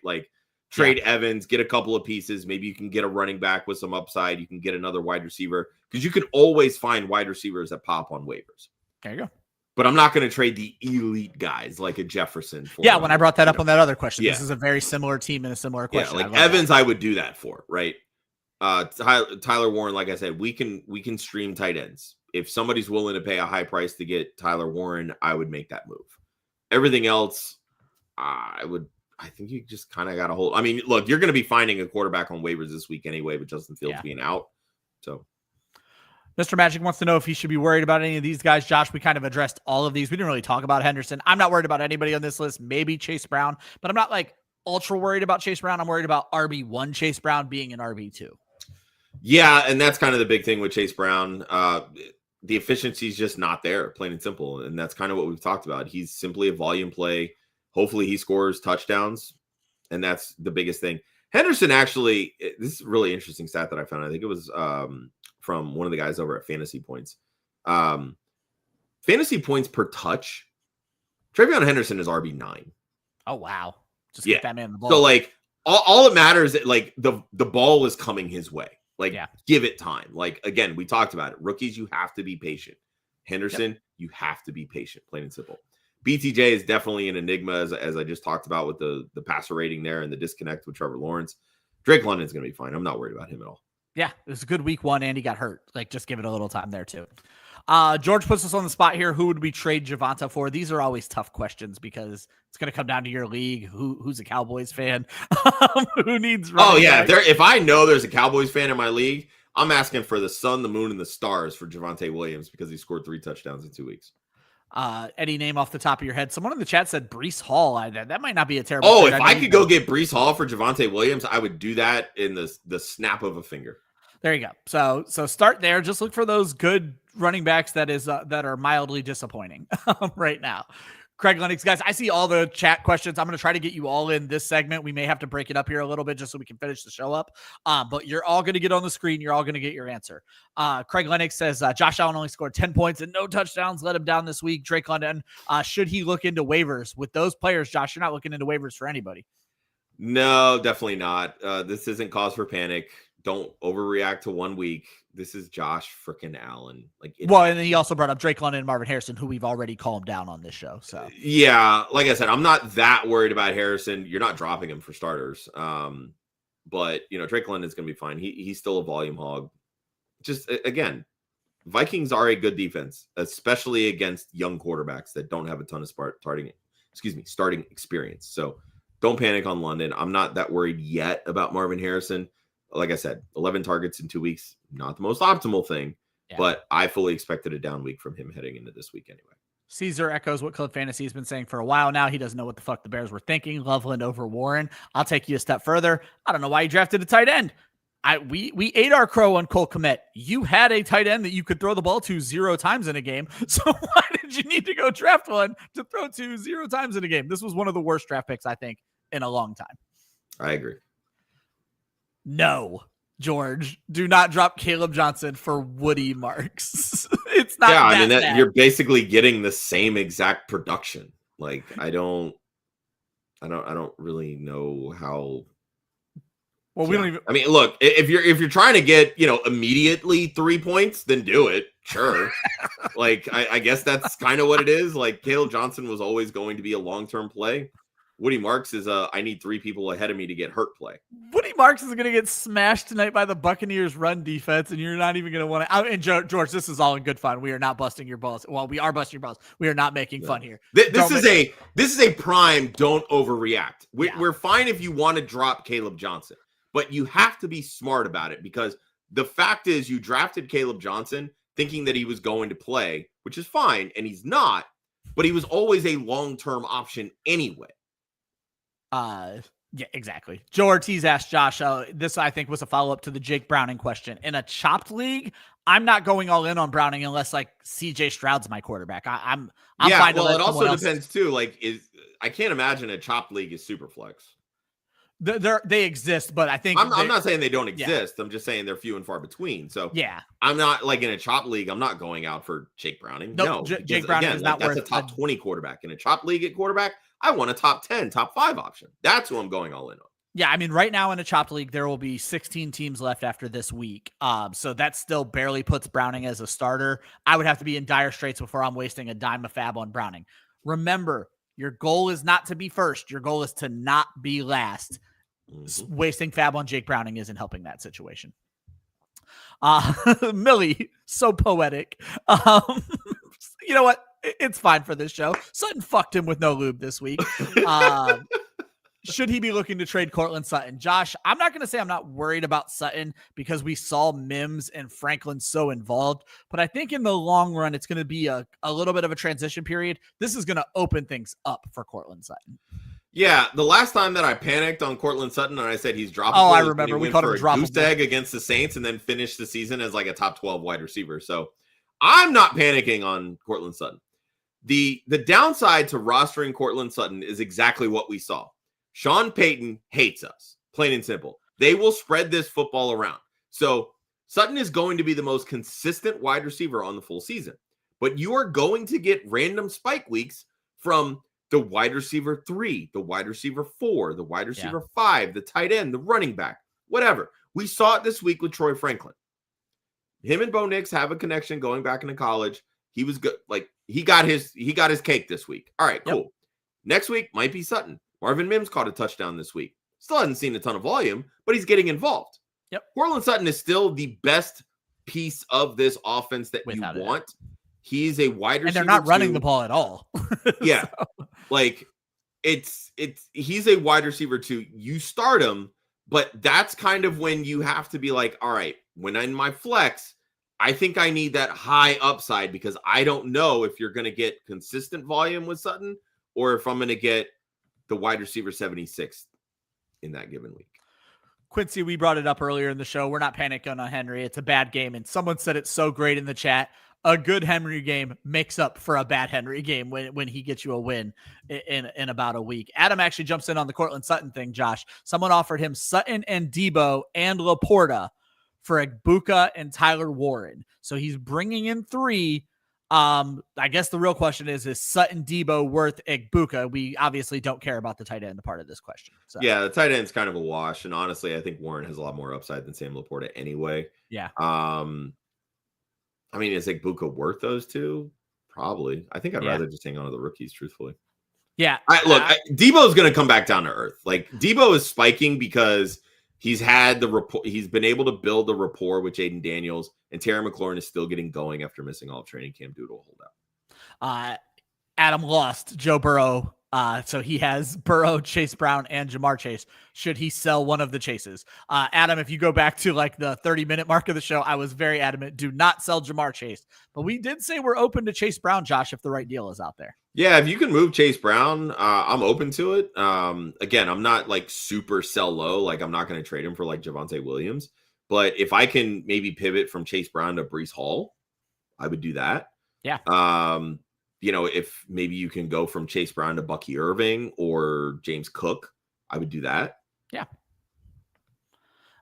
Trade Evans, get a couple of pieces. Maybe you can get a running back with some upside. You can get another wide receiver, because you can always find wide receivers that pop on waivers. There you go. But I'm not going to trade the elite guys like a Jefferson. When I brought that up on that other question, this is a very similar team and a similar question. Evans, I would do that for, right? Tyler Warren, like I said, we can stream tight ends. If somebody's willing to pay a high price to get Tyler Warren, I would make that move. Everything else, I think you just kind of got to hold. Look, you're going to be finding a quarterback on waivers this week anyway, with Justin Fields being out. So Mr. Magic wants to know if he should be worried about any of these guys. Josh, we kind of addressed all of these. We didn't really talk about Henderson. I'm not worried about anybody on this list. Maybe Chase Brown, but I'm not ultra worried about Chase Brown. I'm worried about RB1 Chase Brown being an RB2. Yeah, and that's kind of the big thing with Chase Brown. The efficiency is just not there, plain and simple. And that's kind of what we've talked about. He's simply a volume play. Hopefully he scores touchdowns, and that's the biggest thing. Henderson, actually, this is a really interesting stat that I found. I think it was from one of the guys over at Fantasy Points. Fantasy points per touch. TreVeyon Henderson is RB9. Oh, wow. Just get that man the ball. So, all it matters is the ball is coming his way. Give it time. Again, we talked about it. Rookies, you have to be patient. Henderson, you have to be patient, plain and simple. BTJ is definitely an enigma, as I just talked about with the passer rating there and the disconnect with Trevor Lawrence. Drake London's going to be fine. I'm not worried about him at all. Yeah, it was a good week one, and he got hurt. Like, just give it a little time there, too. George puts us on the spot here. Who would we trade Javonte for? These are always tough questions because it's going to come down to your league. Who's a Cowboys fan? Who needs running back? If I know there's a Cowboys fan in my league, I'm asking for the sun, the moon, and the stars for Javonte Williams because he scored 3 touchdowns in 2 weeks. Any name off the top of your head? Someone in the chat said Breece Hall. That might not be a terrible. Oh, if I could go get Breece Hall for Javonte Williams, I would do that in the snap of a finger. There you go. So start there. Just look for those good running backs that are mildly disappointing right now. Craig Lennox, guys, I see all the chat questions. I'm going to try to get you all in this segment. We may have to break it up here a little bit just so we can finish the show up. But you're all going to get on the screen. You're all going to get your answer. Craig Lennox says, Josh Allen only scored 10 points and no touchdowns. Let him down this week. Drake London, should he look into waivers? With those players, Josh, you're not looking into waivers for anybody. No, definitely not. This isn't cause for panic. Don't overreact to 1 week. This is Josh freaking Allen. And then he also brought up Drake London and Marvin Harrison, who we've already calmed down on this show. So yeah, like I said, I'm not that worried about Harrison. You're not dropping him for starters. But Drake London's gonna be fine. He's still a volume hog. Just again, Vikings are a good defense, especially against young quarterbacks that don't have a ton of starting experience. So don't panic on London. I'm not that worried yet about Marvin Harrison. Like I said, 11 targets in 2 weeks, not the most optimal thing, but I fully expected a down week from him heading into this week anyway. Caesar echoes what Club Fantasy has been saying for a while now. He doesn't know what the fuck the Bears were thinking. Loveland over Warren. I'll take you a step further. I don't know why you drafted a tight end. We ate our crow on Cole Kmet. You had a tight end that you could throw the ball to 0 times in a game. So why did you need to go draft one to throw to 0 times in a game? This was one of the worst draft picks, I think, in a long time. I agree. No, George, do not drop Kaleb Johnson for Woody Marks. It's not. Yeah, bad. You're basically getting the same exact production. Like I don't really know how. Well, we don't even. I mean, look, if you're trying to get immediately 3 points, then do it. Sure. I guess that's kind of what it is. Like Kaleb Johnson was always going to be a long-term play. Woody Marks is I need 3 people ahead of me to get hurt play. Woody Marks is going to get smashed tonight by the Buccaneers run defense, and you're not even going to want to. And George, this is all in good fun. We are not busting your balls. Well, we are busting your balls. We are not making fun here. This is a prime. Don't overreact. We're fine if you want to drop Kaleb Johnson, but you have to be smart about it because the fact is you drafted Kaleb Johnson thinking that he was going to play, which is fine, and he's not. But he was always a long-term option anyway. Yeah, exactly. Joe Ortiz asked Josh, this I think was a follow-up to the Jake Browning question. In a chopped league, I'm not going all in on Browning unless CJ Stroud's my quarterback. I'm fine. Well, it also depends too. I can't imagine a chopped league is super flex. They exist, but I think I'm not saying they don't exist. Yeah. I'm just saying they're few and far between. So yeah, I'm not in a chopped league. I'm not going out for Jake Browning. No, Jake Browning is not worth. That's a top 20 quarterback in a chopped league at quarterback. I want a top 10, top 5 option. That's who I'm going all in on. Yeah, I mean, right now in a chopped league, there will be 16 teams left after this week. So that still barely puts Browning as a starter. I would have to be in dire straits before I'm wasting a dime of fab on Browning. Remember, your goal is not to be first. Your goal is to not be last. Mm-hmm. Wasting fab on Jake Browning isn't helping that situation. Millie, so poetic. You know what? It's fine for this show. Sutton fucked him with no lube this week. Should he be looking to trade Cortland Sutton? Josh, I'm not going to say I'm not worried about Sutton because we saw Mims and Franklin so involved, but I think in the long run, it's going to be a little bit of a transition period. This is going to open things up for Cortland Sutton. Yeah, the last time that I panicked on Cortland Sutton and I said he's droppable. Oh, I remember. We called him a goose egg against the Saints and then finished the season as a top 12 wide receiver. So I'm not panicking on Cortland Sutton. The downside to rostering Cortland Sutton is exactly what we saw. Sean Payton hates us, plain and simple. They will spread this football around. So Sutton is going to be the most consistent wide receiver on the full season. But you are going to get random spike weeks from the wide receiver 3, the wide receiver 4, the wide receiver 5, the tight end, the running back, whatever. We saw it this week with Troy Franklin. Him and Bo Nix have a connection going back into college. He was good. He got his cake this week. All right, cool. Yep. Next week might be Sutton. Marvin Mims caught a touchdown this week. Still hasn't seen a ton of volume, but he's getting involved. Yep. Courtland Sutton is still the best piece of this offense that Without you want. He's a wide receiver. And they're not running the ball at all. Yeah. So. Like he's a wide receiver too. You start him, but that's kind of when you have to be like, all right, when I'm in my flex, I think I need that high upside because I don't know if you're going to get consistent volume with Sutton or if I'm going to get the wide receiver 76 in that given week. Quincy, we brought it up earlier in the show. We're not panicking on Henry. It's a bad game. And someone said it so great in the chat. A good Henry game makes up for a bad Henry game when he gets you a win in about a week. Adam actually jumps in on the Courtland Sutton thing, Josh. Someone offered him Sutton and Debo and Laporta for Egbuka and Tyler Warren. So he's bringing in 3. I guess the real question is Sutton Debo worth Egbuka? We obviously don't care about the tight end part of this question. So. Yeah, the tight end's kind of a wash. And honestly, I think Warren has a lot more upside than Sam Laporta anyway. Yeah. I mean, is Egbuka worth those 2? Probably. I think I'd rather just hang on to the rookies, truthfully. Yeah. Debo's going to come back down to earth. Like, Debo is spiking because he's had the rapport. He's been able to build the rapport with Jaden Daniels, and Terry McLaurin is still getting going after missing all of training camp due to a holdout. Adam lost Joe Burrow. So he has Burrow, Chase Brown, and Jamar Chase. Should he sell one of the Chases? Adam, if you go back to like the 30-minute mark of the show, I was very adamant, do not sell Jamar Chase. But we did say we're open to Chase Brown, Josh, if the right deal is out there. Yeah, if you can move Chase Brown, I'm open to it. Again, I'm not like super sell low. Like I'm not going to trade him for like Javonte Williams. But if I can maybe pivot from Chase Brown to Breece Hall, I would do that. Yeah. If maybe you can go from Chase Brown to Bucky Irving or James Cook, I would do that. Yeah.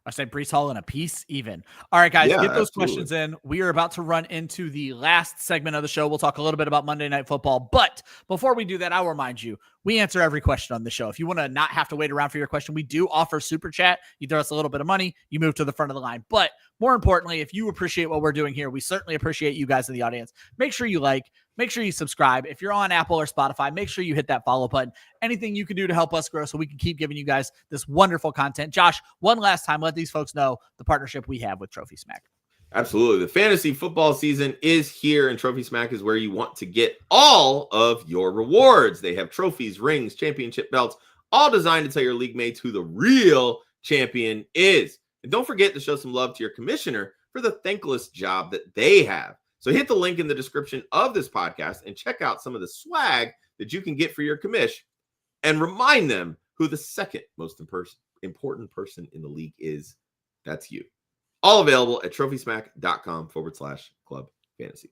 I say Breece Hall in a piece even. All right, guys, get those questions in. We are about to run into the last segment of the show. We'll talk a little bit about Monday Night Football. But before we do that, I'll remind you, we answer every question on the show. If you want to not have to wait around for your question, we do offer Super Chat. You throw us a little bit of money, you move to the front of the line. But more importantly, if you appreciate what we're doing here, we certainly appreciate you guys in the audience. Make sure you like, make sure you subscribe. If you're on Apple or Spotify, make sure you hit that follow button. Anything you can do to help us grow so we can keep giving you guys this wonderful content. Josh, one last time, let these folks know the partnership we have with Trophy Smack. Absolutely. The fantasy football season is here, and Trophy Smack is where you want to get all of your rewards. They have trophies, rings, championship belts, all designed to tell your league mates who the real champion is. And don't forget to show some love to your commissioner for the thankless job that they have. So hit the link in the description of this podcast and check out some of the swag that you can get for your commish, and remind them who the second most important person in the league is. That's you. All available at trophysmack.com/club fantasy.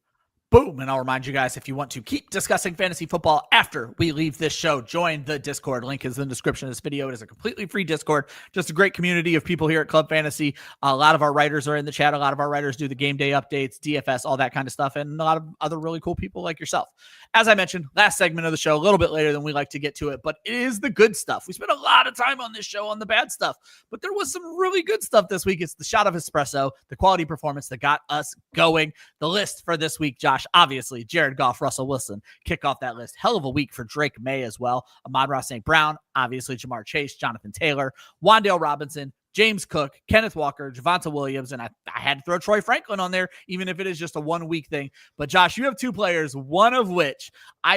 Boom. And I'll remind you guys, if you want to keep discussing fantasy football after we leave this show, join the Discord. Link is in the description of this video. It is a completely free Discord. Just a great community of people here at Club Fantasy. A lot of our writers are in the chat. A lot of our writers do the game day updates, DFS, all that kind of stuff, and a lot of other really cool people like yourself. As I mentioned, last segment of the show, a little bit later than we like to get to it, but it is the good stuff. We spent a lot of time on this show on the bad stuff, but there was some really good stuff this week. It's the shot of espresso, the quality performance that got us going. The list for this week, Josh, obviously, Jared Goff, Russell Wilson kick off that list. Hell of a week for Drake May as well. Ahmad-Ra St. Brown, obviously Jamar Chase, Jonathan Taylor, Wan'Dale Robinson, James Cook, Kenneth Walker, Javonte Williams, and I had to throw Troy Franklin on there, even if it is just a 1 week thing. But Josh, you have 2 players, one of which,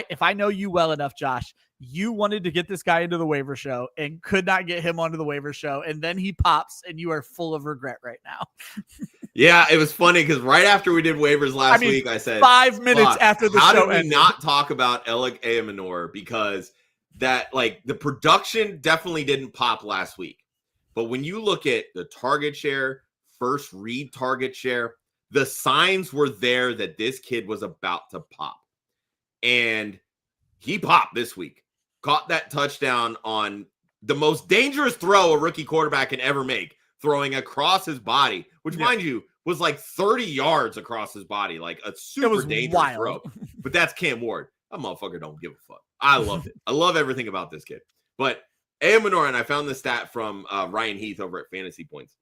if I know you well enough, Josh, you wanted to get this guy into the waiver show and could not get him onto the waiver show. And then he pops and you are full of regret right now. Yeah, it was funny because right after we did waivers last week, I said 5 minutes after the show how did we ended. not talk about Elic Ayomanor? Because that, like, the production definitely didn't pop last week. But when you look at the target share, first read target share, the signs were there that this kid was about to pop. And he popped this week. Caught that touchdown on the most dangerous throw a rookie quarterback can ever make, throwing across his body, which, mind you, was like 30 yards across his body, like a super dangerous throw. But that's Cam Ward. That motherfucker don't give a fuck. I loved it. I love everything about this kid. But Ayomanor, and I found the stat from Ryan Heath over at Fantasy Points.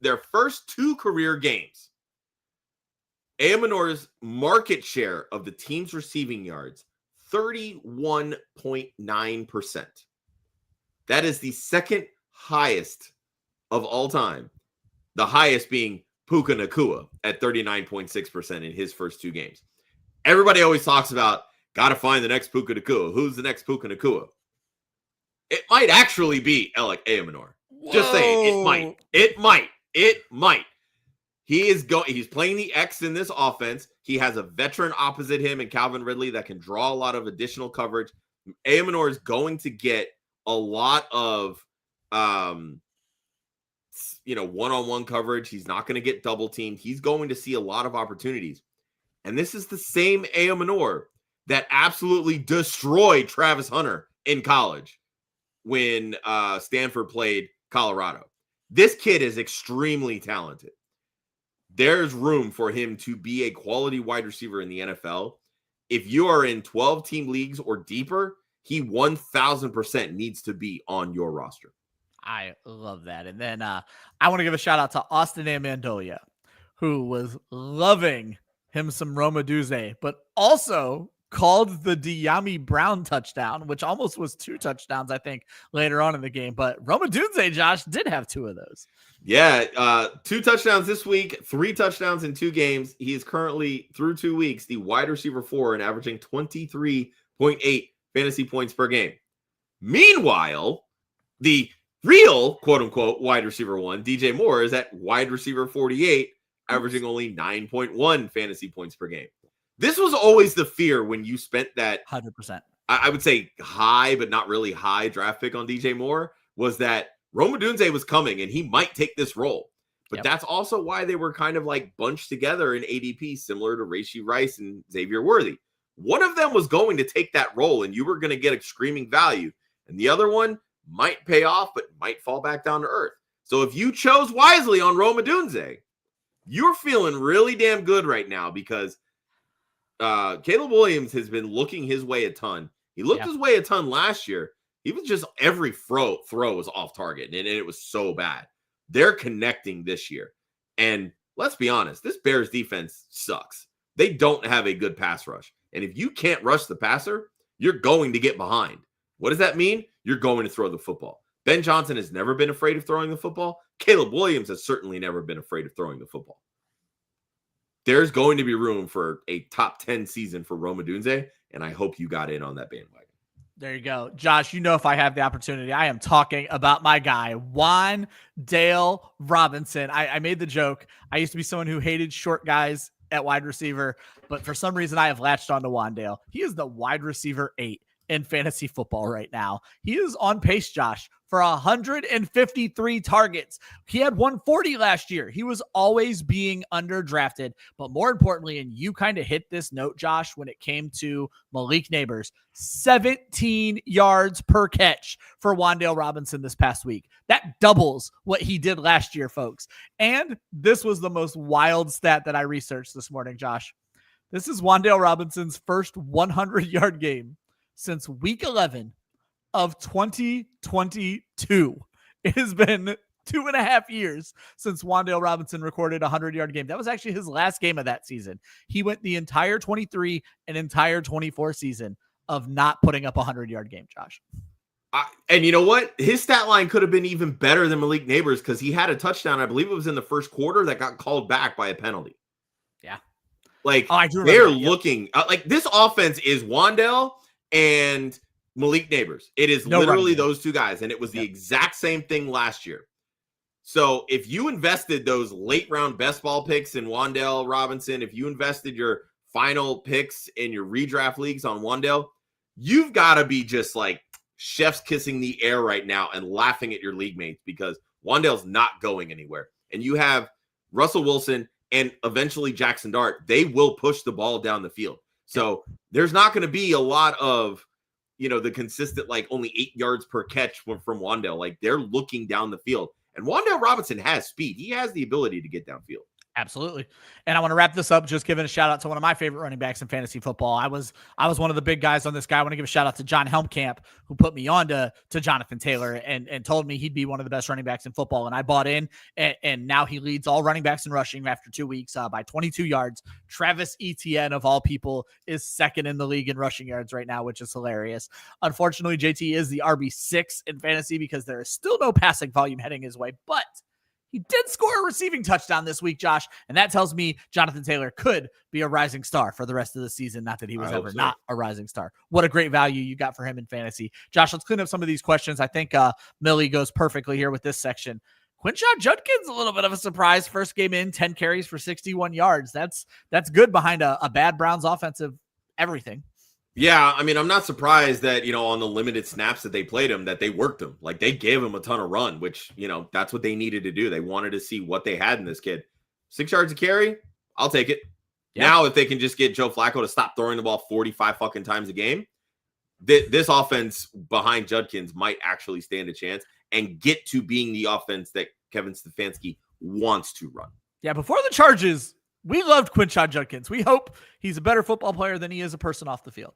Their first 2 career games, Ayomanor's market share of the team's receiving yards, 31.9%. That is the second highest of all time. The highest being Puka Nacua at 39.6% in his first 2 games. Everybody always talks about, got to find the next Puka Nacua. Who's the next Puka Nacua? It might actually be Elic Ayomanor. Just saying, it might. He's playing the X in this offense. He has a veteran opposite him and Calvin Ridley that can draw a lot of additional coverage. Ayomanor is going to get a lot of one-on-one coverage. He's not going to get double teamed. He's going to see a lot of opportunities. And this is the same Ayomanor that absolutely destroyed Travis Hunter in college when Stanford played Colorado. This kid is extremely talented. There's room for him to be a quality wide receiver in the NFL. If you are in 12-team leagues or deeper, he 1,000% needs to be on your roster. I love that. And then I want to give a shout out to Austin Amendola, who was loving him some Odunze, but also called the Dyami Brown touchdown, which almost was 2 touchdowns, I think, later on in the game. But Odunze, Josh, did have 2 of those. Yeah, 2 touchdowns this week, 3 touchdowns in 2 games. He is currently, through 2 weeks, the wide receiver 4 and averaging 23.8 fantasy points per game. Meanwhile, the real quote-unquote wide receiver 1, DJ Moore, is at wide receiver 48, averaging only 9.1 fantasy points per game. This was always the fear when you spent that 100%. I would say high, but not really high draft pick on DJ Moore, was that Odunze was coming and he might take this role. But that's also why they were kind of like bunched together in ADP, similar to Rashee Rice and Xavier Worthy. One of them was going to take that role and you were going to get a screaming value. And the other one might pay off, but might fall back down to earth. So if you chose wisely on Odunze, you're feeling really damn good right now because Caleb Williams has been looking his way a ton. He looked his way a ton last year. He was just every throw was off target, and it was so bad. They're connecting this year. And let's be honest, this Bears defense sucks. They don't have a good pass rush. And if you can't rush the passer, you're going to get behind. What does that mean? You're going to throw the football. Ben Johnson has never been afraid of throwing the football. Caleb Williams has certainly never been afraid of throwing the football. There's going to be room for a top 10 season for Odunze, and I hope you got in on that bandwagon. There you go. Josh, if I have the opportunity, I am talking about my guy, Wan'Dale Robinson. I made the joke. I used to be someone who hated short guys at wide receiver, but for some reason I have latched on to Wan'Dale. He is the wide receiver 8 in fantasy football right now. He is on pace, Josh, for 153 targets. He had 140 last year. He was always being underdrafted, but more importantly, and you kind of hit this note, Josh, when it came to Malik Nabers, 17 yards per catch for Wan'Dale Robinson this past week. That doubles what he did last year, folks. And this was the most wild stat that I researched this morning, Josh. This is Wan'Dale Robinson's first 100-yard game since week 11 of 2022. It has been 2.5 years since Wan'Dale Robinson recorded a 100-yard game. That was actually his last game of that season. He went the entire 23 and entire 24 season of not putting up a 100-yard game, Josh. And you know what? His stat line could have been even better than Malik Nabers because he had a touchdown, I believe it was in the first quarter, that got called back by a penalty. Yeah. They're looking like this offense is Wan'Dale and Malik Nabers. It is literally those 2 guys, and it was the exact same thing last year. So if you invested those late round best ball picks in Wan'Dale Robinson, if you invested your final picks in your redraft leagues on Wan'Dale, you've got to be just like chef's kissing the air right now and laughing at your league mates because Wan'Dale's not going anywhere. And you have Russell Wilson and eventually Jackson Dart. They will push the ball down the field. So there's not going to be a lot of, the consistent, only 8 yards per catch from Wan'Dale. They're looking down the field. And Wan'Dale Robinson has speed. He has the ability to get downfield. Absolutely. And I want to wrap this up just giving a shout out to one of my favorite running backs in fantasy football. I was one of the big guys on this guy. I want to give a shout out to John Helmkamp, who put me on to Jonathan Taylor and told me he'd be one of the best running backs in football. And I bought in, and now he leads all running backs in rushing after 2 weeks by 22 yards. Travis Etienne, of all people, is second in the league in rushing yards right now, which is hilarious. Unfortunately, JT is the RB6 in fantasy because there is still no passing volume heading his way, but he did score a receiving touchdown this week, Josh, and that tells me Jonathan Taylor could be a rising star for the rest of the season. Not that he was ever not a rising star. What a great value you got for him in fantasy. Josh, let's clean up some of these questions. I think Millie goes perfectly here with this section. Quinshon Judkins, a little bit of a surprise. First game in, 10 carries for 61 yards. That's good behind a bad Browns offensive everything. Yeah, I mean, I'm not surprised that, on the limited snaps that they played him, that they worked him. Like, they gave him a ton of run, which, that's what they needed to do. They wanted to see what they had in this kid. 6 yards a carry, I'll take it. Yeah. Now, if they can just get Joe Flacco to stop throwing the ball 45 fucking times a game, this offense behind Judkins might actually stand a chance and get to being the offense that Kevin Stefanski wants to run. Yeah, before the charges, we loved Quinshon Judkins. We hope he's a better football player than he is a person off the field.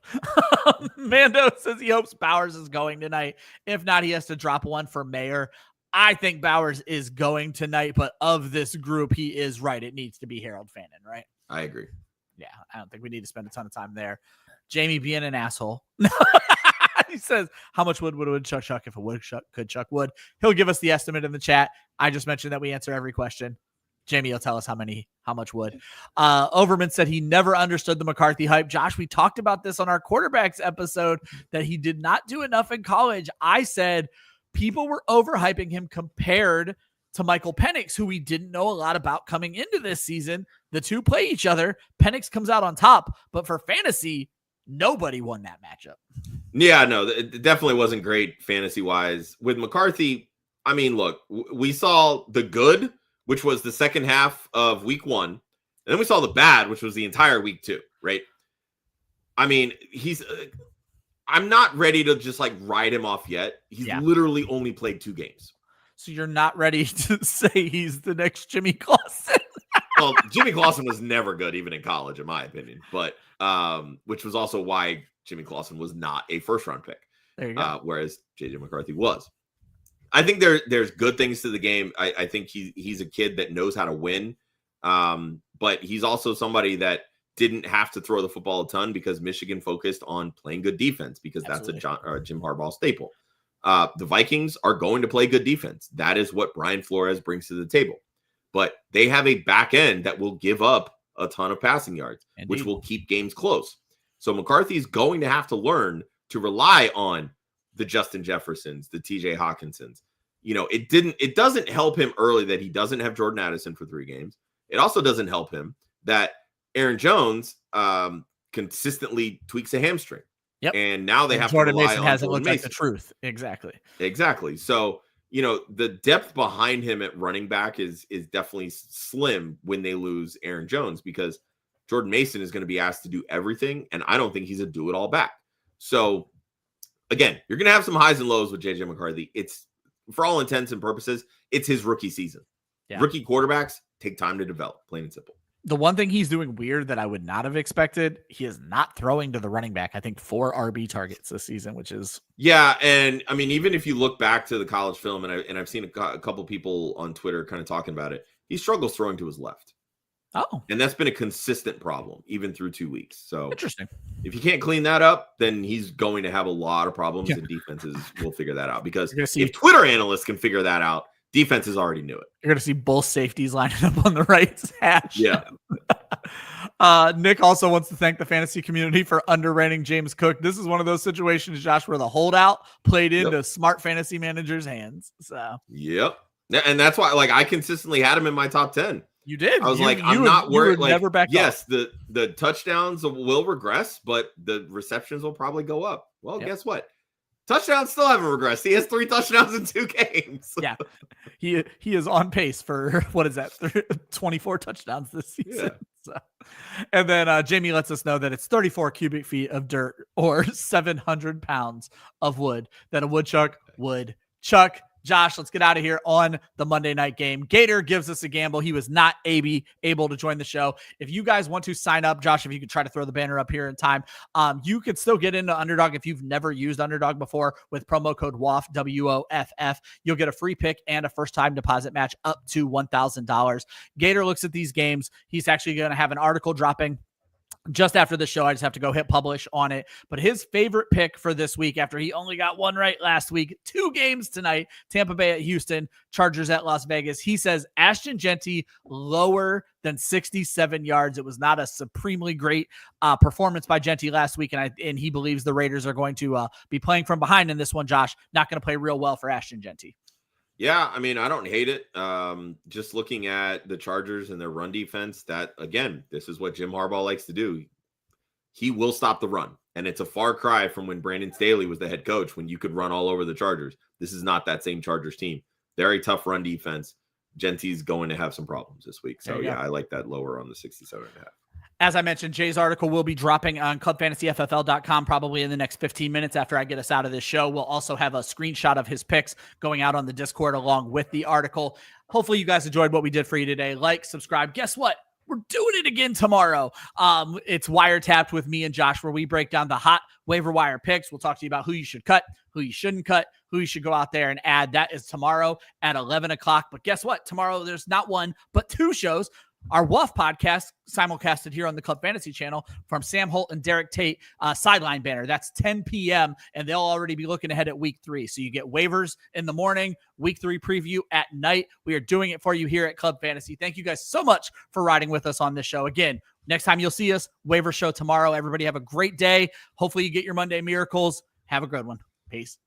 Mando says he hopes Bowers is going tonight. If not, he has to drop one for mayor. I think Bowers is going tonight, but of this group, he is right. It needs to be Harold Fannin, right? I agree. Yeah, I don't think we need to spend a ton of time there. Jamie being an asshole. He says, how much wood would a woodchuck chuck if a woodchuck could chuck wood? He'll give us the estimate in the chat. I just mentioned that we answer every question. Jamie will tell us how much wood. Overman said he never understood the McCarthy hype. Josh, we talked about this on our quarterbacks episode that he did not do enough in college. I said people were overhyping him compared to Michael Penix, who we didn't know a lot about coming into this season. The two play each other. Penix comes out on top, but for fantasy, nobody won that matchup. Yeah, no, it definitely wasn't great fantasy-wise. With McCarthy, I mean, look, we saw the good, which was the second half of week 1. And then we saw the bad, which was the entire week 2, right? I mean, I'm not ready to just write him off yet. He's literally only played 2 games. So you're not ready to say he's the next Jimmy Clausen? Well, Jimmy Clausen was never good, even in college, in my opinion. But which was also why Jimmy Clausen was not a first-round pick. There you go. Whereas J.J. McCarthy was. I think there's good things to the game. I think he's a kid that knows how to win. But he's also somebody that didn't have to throw the football a ton because Michigan focused on playing good defense because Absolutely. That's a Jim Harbaugh staple. The Vikings are going to play good defense. That is what Brian Flores brings to the table. But they have a back end that will give up a ton of passing yards, Indeed. Which will keep games close. So McCarthy is going to have to learn to rely on the Justin Jeffersons, the TJ Hawkinsons. It doesn't help him early that he doesn't have Jordan Addison for 3 games. It also doesn't help him that Aaron Jones consistently tweaks a hamstring. Yep. And now they have Jordan to rely Mason on hasn't Jordan looked Mason. like the truth. Exactly. So, the depth behind him at running back is definitely slim when they lose Aaron Jones because Jordan Mason is going to be asked to do everything. And I don't think he's a do-it-all back. So, again, you're going to have some highs and lows with J.J. McCarthy. It's, for all intents and purposes, it's his rookie season. Yeah. Rookie quarterbacks take time to develop, plain and simple. The one thing he's doing weird that I would not have expected, he is not throwing to the running back. I think 4 RB targets this season, which is... Yeah, and I mean, even if you look back to the college film, and I've seen a couple people on Twitter kind of talking about it, he struggles throwing to his left. Oh. And that's been a consistent problem, even through 2 weeks. So interesting. If you can't clean that up, then he's going to have a lot of problems, and defenses will figure that out. Because if Twitter analysts can figure that out, defenses already knew it. You're going to see both safeties lining up on the right hash. Yeah. Nick also wants to thank the fantasy community for underrating James Cook. This is one of those situations, Josh, where the holdout played into smart fantasy managers' hands. So. Yep. And that's why, I consistently had him in my top 10. You did. I was I'm not worried. Never back yes, off. The touchdowns will regress, but the receptions will probably go up. Well, guess what? Touchdowns still haven't regressed. He has 3 touchdowns in 2 games. Yeah. He is on pace for, 24 touchdowns this season. Yeah. So. And then Jamie lets us know that it's 34 cubic feet of dirt or 700 pounds of wood that a woodchuck would chuck Josh, let's get out of here on the Monday night game. Gator gives us a gamble. He was not able to join the show. If you guys want to sign up, Josh, if you could try to throw the banner up here in time, you could still get into Underdog if you've never used Underdog before with promo code WOOF, WOFF. You'll get a free pick and a first-time deposit match up to $1,000. Gator looks at these games. He's actually going to have an article dropping just after the show. I just have to go hit publish on it. But his favorite pick for this week, after he only got one right last week, 2 games tonight, Tampa Bay at Houston, Chargers at Las Vegas. He says Ashton Jeanty lower than 67 yards. It was not a supremely great performance by Jeanty last week, and he believes the Raiders are going to be playing from behind in this one, Josh. Not going to play real well for Ashton Jeanty. Yeah, I mean, I don't hate it. Just looking at the Chargers and their run defense, that, again, this is what Jim Harbaugh likes to do. He will stop the run. And it's a far cry from when Brandon Staley was the head coach, when you could run all over the Chargers. This is not that same Chargers team. Very tough run defense. Jeanty's going to have some problems this week. So, yeah, I like that lower on the 67.5. As I mentioned, Jay's article will be dropping on clubfantasyffl.com probably in the next 15 minutes after I get us out of this show. We'll also have a screenshot of his picks going out on the Discord along with the article. Hopefully you guys enjoyed what we did for you today. Like, subscribe. Guess what? We're doing it again tomorrow. It's Wiretapped with me and Josh, where we break down the hot waiver wire picks. We'll talk to you about who you should cut, who you shouldn't cut, who you should go out there and add. That is tomorrow at 11 o'clock. But guess what? Tomorrow there's not one, but 2 shows. Our WOOF podcast simulcasted here on the Club Fantasy channel from Sam Holt and Derrick Tate, sideline banner. That's 10 p.m. and they'll already be looking ahead at week 3. So you get waivers in the morning, week 3 preview at night. We are doing it for you here at Club Fantasy. Thank you guys so much for riding with us on this show. Again, next time you'll see us, waiver show tomorrow. Everybody have a great day. Hopefully you get your Monday miracles. Have a good one. Peace.